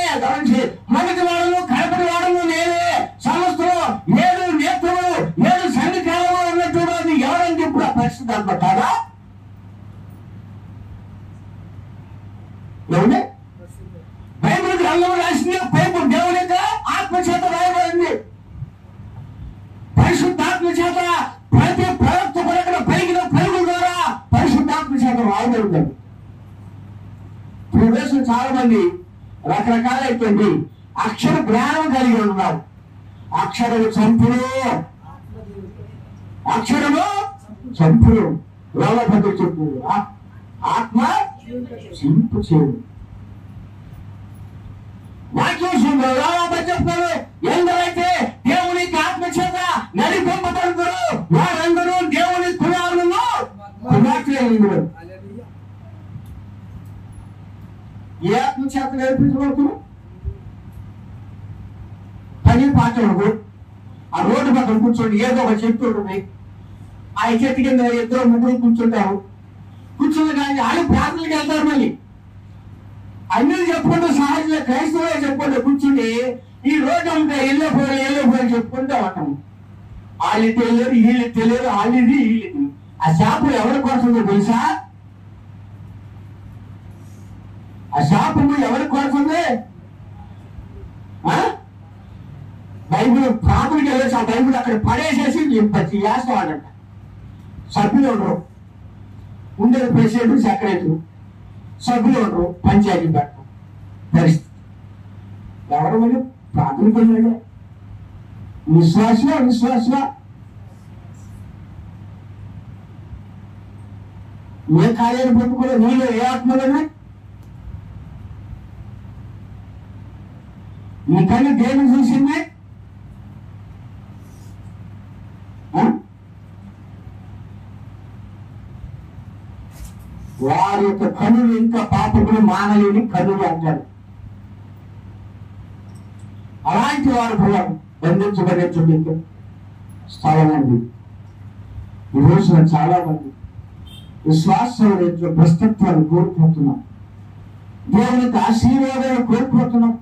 మొదటి వాడును కడపటి వాడును నేనే, సమస్తం 7 నేత్రములు 7 సంఘ కాలంలో ఉన్నటువంటి ఎవరని చెప్పు పరిస్థితి కాదా? ఏమంటే బైబిల్ గ్రంథంలో రాసింది బైబిల్ దేవుని యొక్క ఆత్మ చేత రాయబడింది. పరిశుద్ధాత్మ చేత ప్రతి ప్రవక్త పలికిన పలుకుల ద్వారా పరిశుద్ధాత్మ చేత రాయబడింది. ఈ దేశం చాలా మంది రకరకాలైనటువంటి అక్షర జ్ఞానం కలిగి ఉన్నారు. అక్షరము చంపుడు, అక్షరము చంపుడు, రోమపత్రిక చెప్పుడు, ఆత్మ చింపు చేయడు. వాక్యం చెప్తారు, ఎందరైతే దేవునికి ఆత్మ చేత నడిపింపబడుతారు వారందరూ దేవుని కుమారులను కుమార్తెలు. ఏ ఆత్మ చేత నడిపించబడుతున్నారు? పని పాట ఉండదు. ఆ రోడ్డు పక్కన కూర్చోండి, ఏదో ఒక చెట్టు ఉంటుంది, ఆ చెట్టు కింద 2-3 కూర్చుంటారు. కూర్చుని కానీ వాళ్ళు ప్రార్థనకి వెళ్తారు. మళ్ళీ అన్నీ చెప్పుకుంటూ సహజంగా క్రైస్తవులే చెప్పుకుంటూ కూర్చుని ఈ రోడ్డు ఉంటే వెళ్ళిపోయి చెప్పుకుంటూ ఉంటాం. వాళ్ళు తెలియదు, వీళ్ళు తెలియదు, వాళ్ళది వీళ్ళది. ఆ శాపం ఎవరి కోసమో తెలుసా? ఆ శాపము ఎవరి కోసమే? బైబిల్ ప్రాథమిక వెళ్ళేసి ఆ బైబిల్ అక్కడ పడేసేసి వేస్తావాడంట. సభ్యులు ఉండరు, ఉండేది ప్రెసిడెంట్ సెక్రటరీ, సభ్యులు ఉండరు, పంచాయతీ పెట్టడం పరిస్థితి. ఎవరు మరి ప్రాథమిక వెళ్ళాడు? విశ్వాస ఏ కార్యాలు పెట్టుకోలే, నీలో ఏ ఆత్మలోనే నీ కళ్ళు దేని చూసింది? వారి యొక్క కనులు ఇంకా పాపకులు మానలేని కనులు అంటారు. అలాంటి వారు బంధించబడే స్థలం అండి. ఈ రోజున చాలా మంది విశ్వాసం భ్రష్టత్వాన్ని కోల్పోతున్నాం, దేవుని ఆశీర్వాదాన్ని కోల్పోతున్నాం.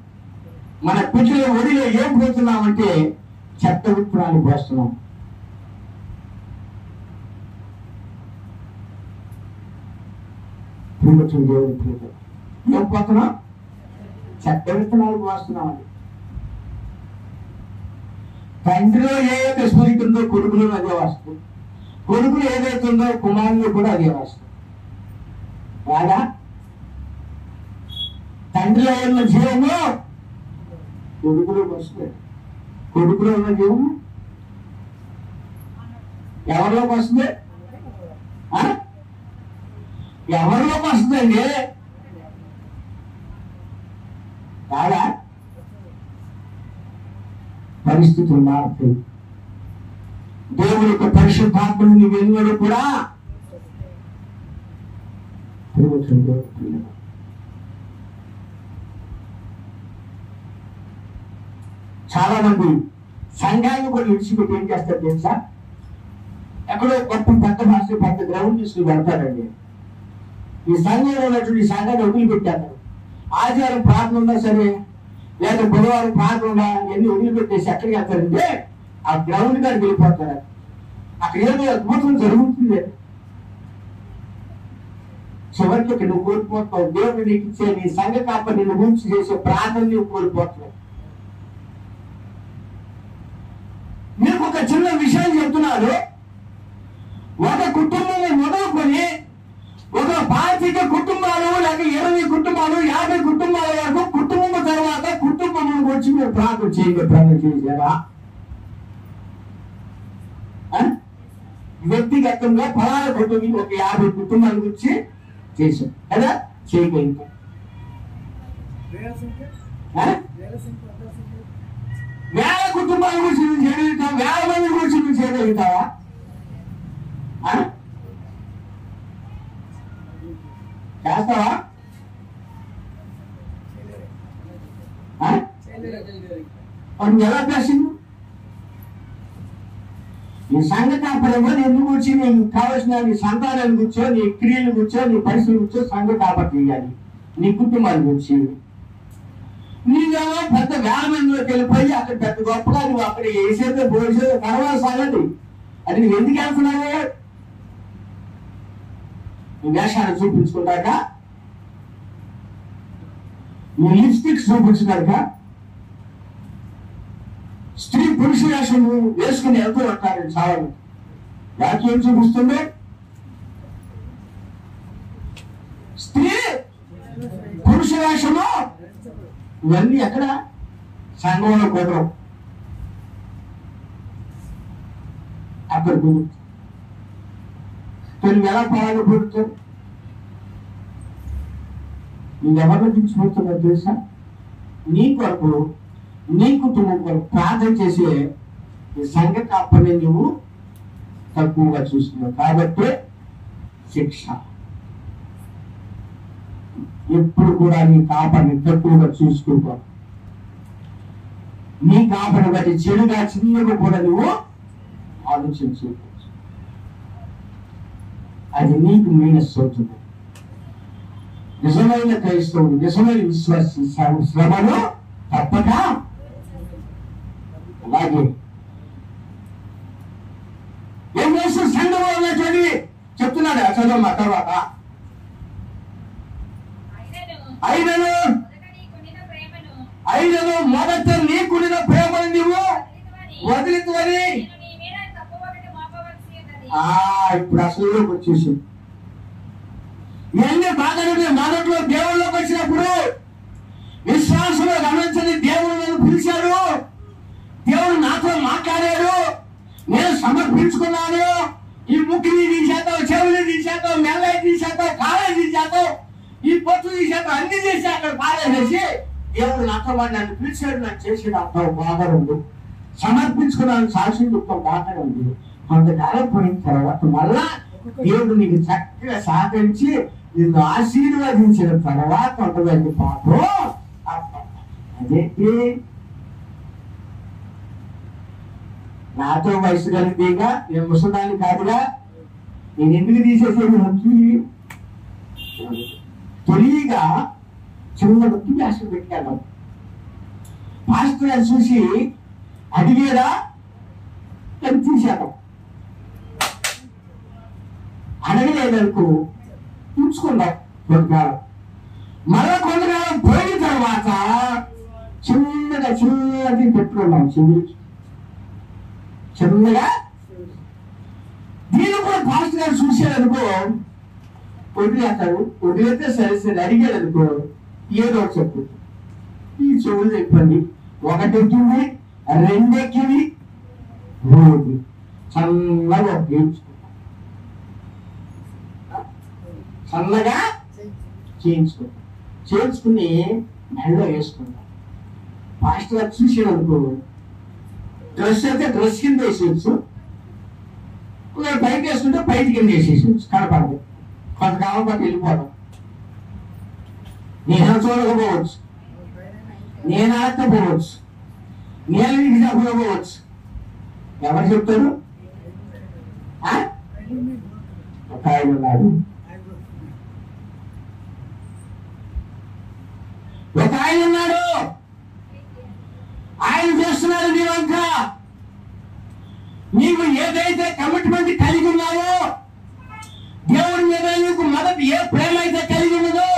మన పిల్లల ఒడిలో ఏం పోతున్నామంటే చెత్త విత్తనాలు పోస్తున్నాం. ఏం పోతున్నాం? చెత్త విత్తనాలు పోస్తున్నామండి. తండ్రిలో ఏదైతే స్ఫూర్తి ఉందో కొడుకులో అదే వస్తుంది, కొడుకులు ఏదైతే ఉందో కుమారులు కూడా అదే వస్తుంది. కాదా? తండ్రిలో ఉన్న జీవము కొడుకులోకి వస్తుంది, కొడుకులో ఉన్న జీవము ఎవరిలోకి వస్తుంది? ఎవరిలోకి వస్తుందండి? కాదా? పరిస్థితులు మారుతాయి. దేవుని యొక్క పరిశుద్ధాత్మను నీ వెలువడు కూడా చాలా మంది సంఘాన్ని కూడా విడిచిపెట్టి ఏం చేస్తారు తెలుసా? ఎక్కడో గొప్ప పెద్ద గ్రౌండ్ తీసుకుని పెడతారండి. ఈ సంఘంలో ఉన్నటువంటి సంఘాన్ని వదిలిపెట్టారు. ఆదివారం ప్రార్థన ఉందా సరే, లేదా బుధవారం ప్రార్థన ఉందా, ఎన్ని వదిలిపెట్టేసి ఎక్కడికి వెళ్తారంటే ఆ గ్రౌండ్ కాడికి వెళ్ళిపోతారు. అక్కడ ఏదో అద్భుతం జరుగుతుంది. చివరికి నువ్వు కోల్పోతావు. దేవుడు నీకు ఇచ్చే నీ సంఘ కాప నిన్ను గురించి చేసే ప్రార్థన నువ్వు కోల్పోతావు. మీకు ఒక చిన్న విషయం చెప్తున్నాను. ఒక కుటుంబం మొదలుకొని ఒక 25 కుటుంబాలు, లేక 20 కుటుంబాలు, 50 కుటుంబాలు కుటుంబాల వరకు, కుటుంబం తర్వాత కుటుంబం వచ్చి మీరు ప్రార్థన చేయండి. ప్రార్థన చేశారా? వ్యక్తిగతంగా ఫలానా కుటుంబం ఒక 50 కుటుంబాల గురించి చేశాం కదా, చేయగలుగుతాం. వేల కుటుంబాల గురించి నువ్వు చేయగలుగుతావు, వేల మంది గురించి నువ్వు చేయగలుగుతావా? చేస్తావా? నువ్వు ఎలా చేసింది? నీ సంఘకాపడంలో ఎందుకు వచ్చి నీకు కావలసిన నీ సంతానాన్ని కూర్చో, నీ క్రియలు కూర్చో, నీ పరిస్థితులు కూర్చో సంఘ కాపటి చేయాలి. నీ కుటుంబాన్ని కూర్చి నీవేమో పెద్ద వేల మందిలోకి వెళ్ళిపోయి అక్కడ పెద్ద గొప్పగా నువ్వు అక్కడ వేసేదో పోసేదో తర్వాత సాగండి. అది నువ్వు ఎందుకు వెళ్తున్నావు? నీ వేషాన్ని చూపించుకున్నాక, నీ లిప్స్టిక్స్ చూపించున్నాక, స్త్రీ పురుష వేషం వేసుకుని వెళ్తూ ఉంటారు చాలా. వాక్యం చూపిస్తుంది స్త్రీ పురుష వేషము ఇవన్నీ ఎక్కడ? సంఘంలో కుదరం. అక్కడ కుదురు. నువ్వు ఎలా పాల్గొడుతావు? నువ్వు ఎవరిని దించిపోతున్నావు తెలుసా? నీ కొరకు, నీ కుటుంబం కొరకు ప్రార్థన చేసే సంఘ కాపని నువ్వు తక్కువగా చూస్తున్నావు కాబట్టి శిక్ష. ఎప్పుడు కూడా నీ కాపని తక్కువగా చూసుకో. నీ కాపని బట్టి చెడుగా చిన్నగా కూడా నువ్వు ఆలోచించు. అది నీకు మైనస్ అవుతుంది. నిజమైన క్రైస్తవుడు, నిజమైన విశ్వాసి శ్రమను తప్పక. అలాగే ఏం చేస్తూ సంఘంలో చదివి చెప్తున్నాడు. చదవమ్మా తర్వాత. అయినను మొదట నీకున్న ప్రేమను నువ్వు వదిలితువని. ఇప్పుడు అసలు వచ్చేసి ఇవన్నీ బాగానే మొదట్లో దేవుళ్ళలోకి వచ్చినప్పుడు విశ్వాసంలో గమనించని దేవుడు నన్ను పిలిచాడు, దేవుడు నాతో మాట్లాడాడు, నేను సమర్పించుకున్నాను. ఈ ముక్కుని తీసేద్దాం, చెవులు తీసేద్దాం, మెల్ల తీసేద్దాం, కాళ్ళని తీసేద్దాం, ఈ పొత్తు తీసేద్దాం, అన్ని చేసి అక్కడ పారేసి దేవుడు నాతో వాడు నన్ను పిలిచాడు, నాకు చేసేది అంతా బాగా ఉంది. సమర్పించుకున్నాను, సాక్షి దుఃఖం బాగా ఉంది. కొంతకాలం పోయిన తర్వాత మళ్ళా దేవుడు నీకు చక్కగా సహకరించి నిన్ను ఆశీర్వదించిన తర్వాత కొంతమంది పాపం అదేంటి నాతో వయసు కలిగితేగా, నేను ముసలాన్ని కాదుగా, నేను ఎందుకు తీసేసేది నొక్కి తొలిగా చిన్న నొక్కి వ్యాసం పెట్టాను. పాస్టర్ గారు చూసి అడిగేదా అని తీశాను. అడగలేదనుకో ఉంచుకున్నాం కొంతకాలం. మళ్ళా కొంతకాలం పోయిన తర్వాత చిన్నది పెట్టుకున్నాం. చిన్నగా దీన్ని కూడా పాస్టర్ గారు చూసారనుకో వదిలేస్తాడు. వదిలేస్తే సరే అడిగాడు అనుకో ఏదో చెప్పు. ఈ చెవులు చెప్పండి, ఒకటి ఎక్కింది, రెండు ఎక్కింది, మూడు చల్లగా చేయించుకుంటాం. చల్లగా చేయించుకుని మెడలో వేసుకుంటాం. పాస్టర్ గారు చూసేదనుకో డ్రెస్ అయితే డ్రెస్ కింద వేసేయచ్చు, బయట వేసుకుంటే బయట కింద వేసేసేయచ్చు. కనపడదు. కొంతకాలం పాటు వెళ్ళిపోతాం. నేను చూడకపోవచ్చు, నేను ఆడకపోవచ్చు, నేను నీకు చెప్పకపోవచ్చు. ఎవరు చెప్తారు? ఒక ఆయన ఉన్నాడు, ఒక ఆయన ఉన్నాడు, ఆయన చేస్తున్నాడు నీ వంక. నీవు ఏదైతే కమిట్మెంట్ కలిగి ఉన్నావో, దేవుడి మీద నీకు మొదటి ఏ ప్రేమ అయితే కలిగి ఉన్నదో,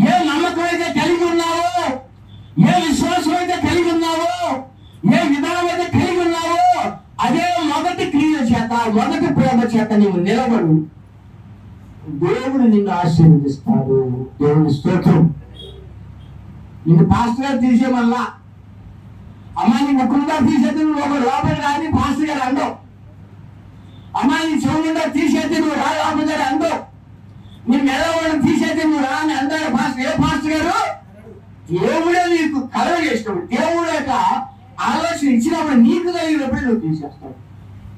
ఏ నమ్మకం అయితే కలిగి ఉన్నావో, ఏ విశ్వాసం అయితే కలిగి ఉన్నావో, ఏ విధానం అయితే కలిగి ఉన్నావో, అదే మొదటి క్రియ చేత, మొదటి ప్రేమ చేత నీవు నిలబడు. దేవుడు నిన్ను ఆశీర్వదిస్తాడు. దేవుని స్తోత్రం. నిన్ను పాస్టర్ గారు తీసేయమల్లా, అమ్మా నీ ముఖంగా తీసేది నువ్వు ఒక లోపల రాని పాస్టర్ గారు అండవు, అమ్మా నీ చెవులుగా తీసేది నువ్వు రా లోపల గారు అండవు, నీ మెదవాళ్ళని తీసేది నువ్వు రా అని అంటారు పాస్టర్. ఏ పాస్టర్ గారు? దేవుడే నీకు కలవ చేసినప్పుడు, దేవుడు యొక్క ఆలోచన ఇచ్చినప్పుడు నీకు కలిగినప్పుడు నువ్వు తీసేస్తావు.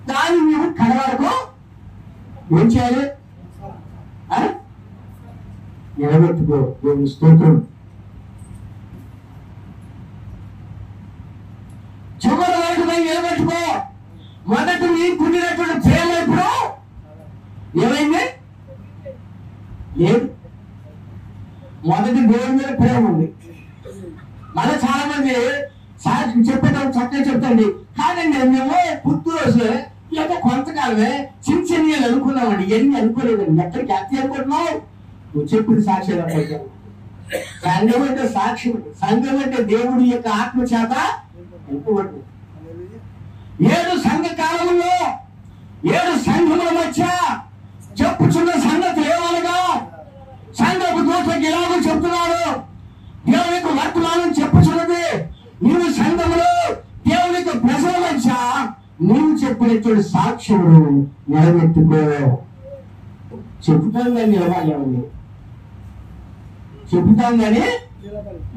దాన్ని నువ్వు కడ వరకు ఏం చేయాలి? నిలబెట్టుకో. దేవుని స్తోత్రం. చివరి వరకు నిలబెట్టుకో. మొదట నీకు పుట్టినటువంటి ప్రేమ ఇప్పుడు ఏమైంది? లేదు. మొదటి దేవుని మీద ప్రేమ ఉంది. మళ్ళీ చాలా మంది సాక్షి చెప్పేటప్పుడు చక్కగా చెప్తాండి, కాదండి మేము పుత్తూరు లేదా కొంతకాలమే చిన్న చిన్న అనుకున్నామండి, ఇవన్నీ అనుకోలేదండి. ఎక్కడికి అత్తి అనుకుంటున్నావు? నువ్వు చెప్పిన సాక్షి అనుకుంటావు. సంఘం అంటే సాక్ష్యం, సంఘం అంటే దేవుడి యొక్క ఆత్మ చేత ఎంపబడి 7 సంఘ కాలంలో 7 సంఘముల మధ్య చెప్పుచున్న సంగతి ఏమనగా, సంఘపు దూతకి ఎలాగో చెప్తున్నాడు, దేవునికి వర్తమానం చెప్పుచున్నది, నీవు సంఘములో దేవునికి ప్రజల మధ్య నీవు చెప్పినటువంటి సాక్ష్యములు నిలబెట్టుకో. చెబుతాం కానీ నిలబడాలి, చెబుతాం కానీ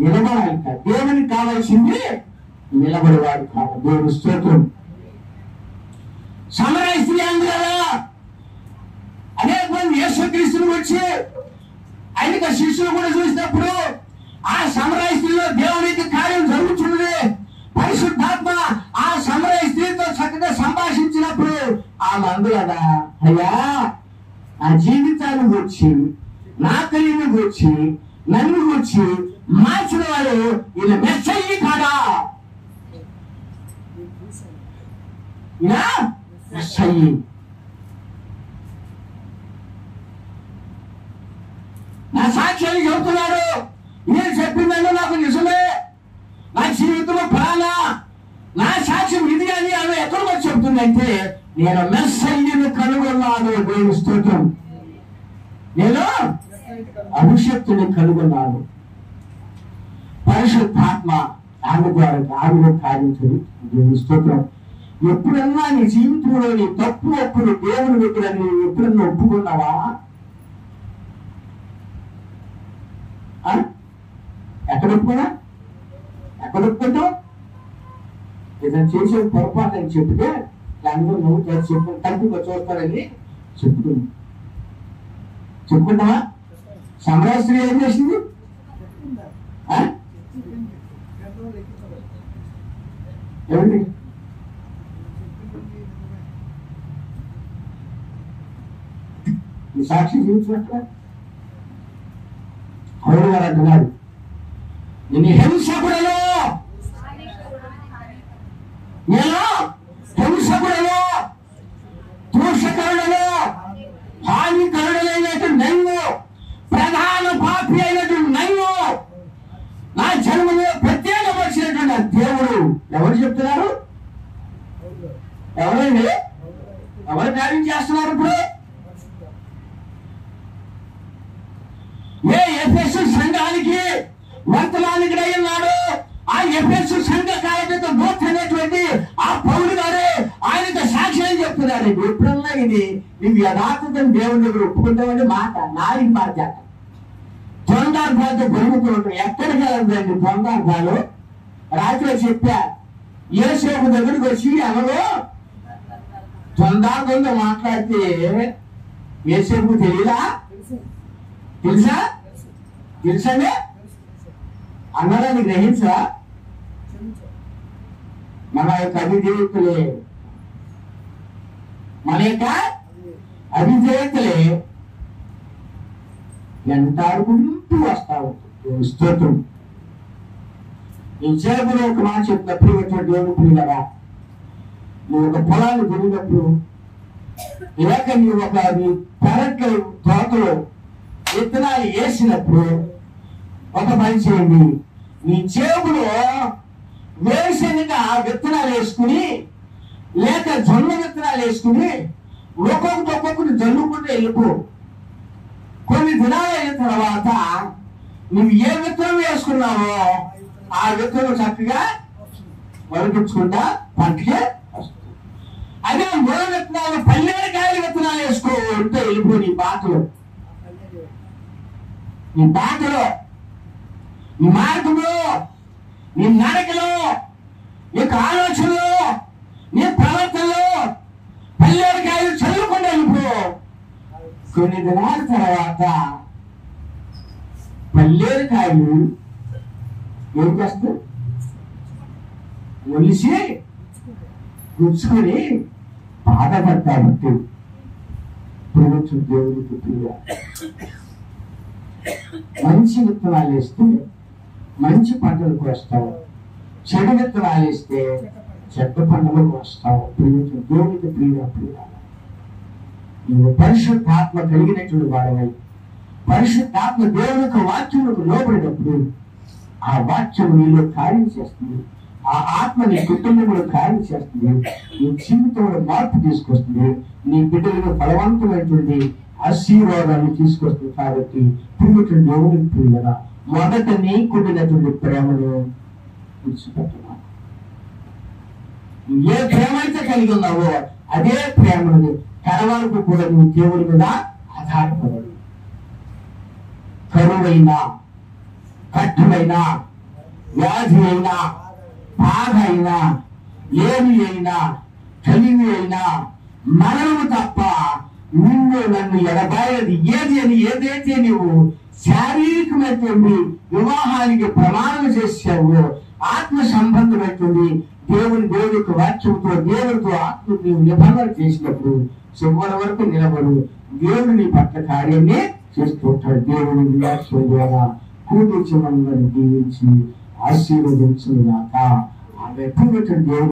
నిలబడాలి. దేవునికి కావాల్సింది నిలబడేవాడు కాదు. దేవుని స్తోత్రం. సమరయ స్త్రీ అంది కదా, అనేక మంది యేసుక్రీస్తుని వచ్చి ఆయనకు శిష్యులు కూడా చూసినప్పుడు ఆ సమరయ స్త్రీలో దేవునికి కార్యం జరుగుతున్నది. పరిశుద్ధాత్మ ఆ సమరయ స్త్రీతో చక్కగా సంభాషించినప్పుడు ఆమె అంది కదా, అయ్యా నా జీవితాన్ని గురించి, నా కలిగిన గురించి, నన్ను గురించి మార్చిన వాడు ఈయన మెస్సయ్య కాదా? ఈయన మెస్సయ్య. నా సాక్ష్యాన్ని చెబుతున్నాడు, ఈయన చెప్పిందంటే నాకు నిజమే, నా జీవితంలో ప్రాణ నా సాక్ష్యం ఇది అని ఆమె ఎక్కడికి వచ్చి చెప్తుందంటే, నేను మెస్సయ్యను కనుగొన్నాను. దేవుని స్తోత్రం. నేను అభిషక్తుని కనుగొన్నాను. పరిశుద్ధాత్మ ఆమె ద్వారా ఆమె కార్యం జరుగుతుంది. దేవుని స్తోత్రం. ఎప్పుడన్నా నీ జీవితంలో నీ తప్పు ఒప్పుడు దేవుని దగ్గర నువ్వు ఎప్పుడన్నా ఒప్పుకున్నావా? ఎక్కడ ఒప్పుకున్నా? ఎక్కడ ఒప్పుకుంటావు? ఏదైనా చేసే పొరపాటు అని చెప్తే అందరూ నవ్వుతారు, చెప్పు తప్పుగా చూస్తారని చెప్పుకుంటావా? సమరయ స్త్రీ ఏం చేసింది? ఏమండి? ఈ సాక్షి జీవించినట్ల పౌలు గారు అంటున్నాడు, నేను హింసకుడను, నేను హింసకుడను, దూషకుడను, హానికరుడైనటువంటి నన్ను, ప్రధాన పాపి అయినటువంటి నన్ను, నా జన్మలో ప్రత్యేకపరిచినటువంటి దేవుడు ఎవరు చెప్తున్నారు? ఎవరండి? ఎవరు కార్యం చేస్తున్నారు? ఇప్పుడు ఏ ఎఫెసు సంఘానికి వర్తమానికి ఉన్నాడు, ఆ ఎఫెసు సంఘ కార్యకర్త దూత అనేటువంటి ఆ పౌలు గారే ఆయనతో సాక్ష్యం చెప్తున్నారు. ఎప్పుడన్నా ఇది నువ్వు యథార్థతను దేవుని దగ్గర ఒప్పుకుంటామని మాట నాలుగు మాట ద్వందార్థాలతో పెరుగుతూ ఉంటాం. ఎక్కడికి వెళ్ళదండి ద్వందార్థాలు? రాత్రి చెప్పా, యేసేపు దగ్గరికి వచ్చి ఎవరో ద్వందార్థంతో మాట్లాడితే యేసేపు తెలియదా? తెలుసా? తెలుసండి అన్నారని గ్రహించా? మన యొక్క అవిధేయతలే, మన యొక్క అవిధేయతలే వెంటాడుకుంటూ వస్తా ఉంటుంది. స్తోత్రం. ఈ చేపలో ఒక మాట చెప్పినప్పుడు దేవుడు పిల్లగా, నువ్వు ఒక పొలాన్ని తిరిగినప్పుడు లేక నువ్వు ఒక పెరట్లో తోటలో విత్తనాలు వేసినప్పుడు ఒక పని చేయండి, నీ జేబులో వేరుశనగ విత్తనాలు వేసుకుని లేక జొన్న విత్తనాలు వేసుకుని ఒక్కొక్కటి జల్లుకుంటూ వెళ్ళిపో. కొన్ని దినాలు అయిన తర్వాత నువ్వు ఏ విత్తనం వేసుకున్నావో ఆ విత్తనం చక్కగా మొలకెచ్చుకుంటా పంటకే వస్తుంది. అదే మూల విత్తనాలు పల్లెకాయల విత్తనాలు వేసుకో వెళ్ళిపో నీ బాటలో, నీ మార్గంలో, నీ నడకలో, నీకు ఆలోచనలో, నీ ప్రవర్తనలో పల్లెకాయలు చల్లుకుండా వెళ్ళిపో. కొన్ని దినాల తర్వాత పల్లెకాయలు ఏం చేస్తాయి? ఒలిసి గుచ్చుకొని బాధపడ్డాబట్టి ప్రభుత్వం దేవుడికి ప్రియ. మంచి విత్తనాలు వేస్తే మంచి పంటలకు వస్తావు, చెడు విత్తనాలు వేస్తే చెడ్డ పంటలకు వస్తావు. ప్రభుత్వం దేవుడికి ప్రియ. నువ్వు పరిశుద్ధాత్మ కలిగినటువంటి వాడవై పరిశుద్ధాత్మ దేవుని యొక్క వాక్యములకు లోబడినప్పుడు ఆ వాక్యం నీలో కార్యం చేస్తుంది. ఆ ఆత్మ నీ కుటుంబంలో కార్యం చేస్తుంది. నీ జీవితంలో మార్పు తీసుకొస్తుంది. నీ బిడ్డలకు ఫలవంతమైనటువంటి ఆశీర్వాదాన్ని తీసుకొస్తుంది. కాబట్టి ప్రియమైన దేవుని ప్రియులరా, మొదట నీకున్నటువంటి ప్రేమను విడిచిపెట్టమా. ఏ ప్రేమ అయితే కలిగి ఉన్నావో అదే ప్రేమను కడవరకు కూడా నువ్వు దేవుడి మీద ఆధారపడదు. కరువైనా, కట్టువైనా, వ్యాధి అయినా, బాధ అయినా, ఏమి అయినా, కలిమి అయినా, మరణము తప్ప నిన్ను నన్ను ఎడబాయది ఏది అని ఏదైతే నువ్వు శారీరకమైనటువంటి వివాహానికి ప్రమాణం చేసావో, ఆత్మ సంబంధమైనటువంటి దేవుడి యొక్క వాక్యంతో దేవుడితో ఆత్మకు నీవు నిబంధన చేసినప్పుడు చివరి వరకు నిలబడు. దేవుడు నీ పట్ల కార్యాన్ని చేస్తూ ఉంటాడు. దేవుని వాక్యం ద్వారా కూర్చోమని దీవించి ఆశీర్వదించుగాక. ఆమె దేవుడు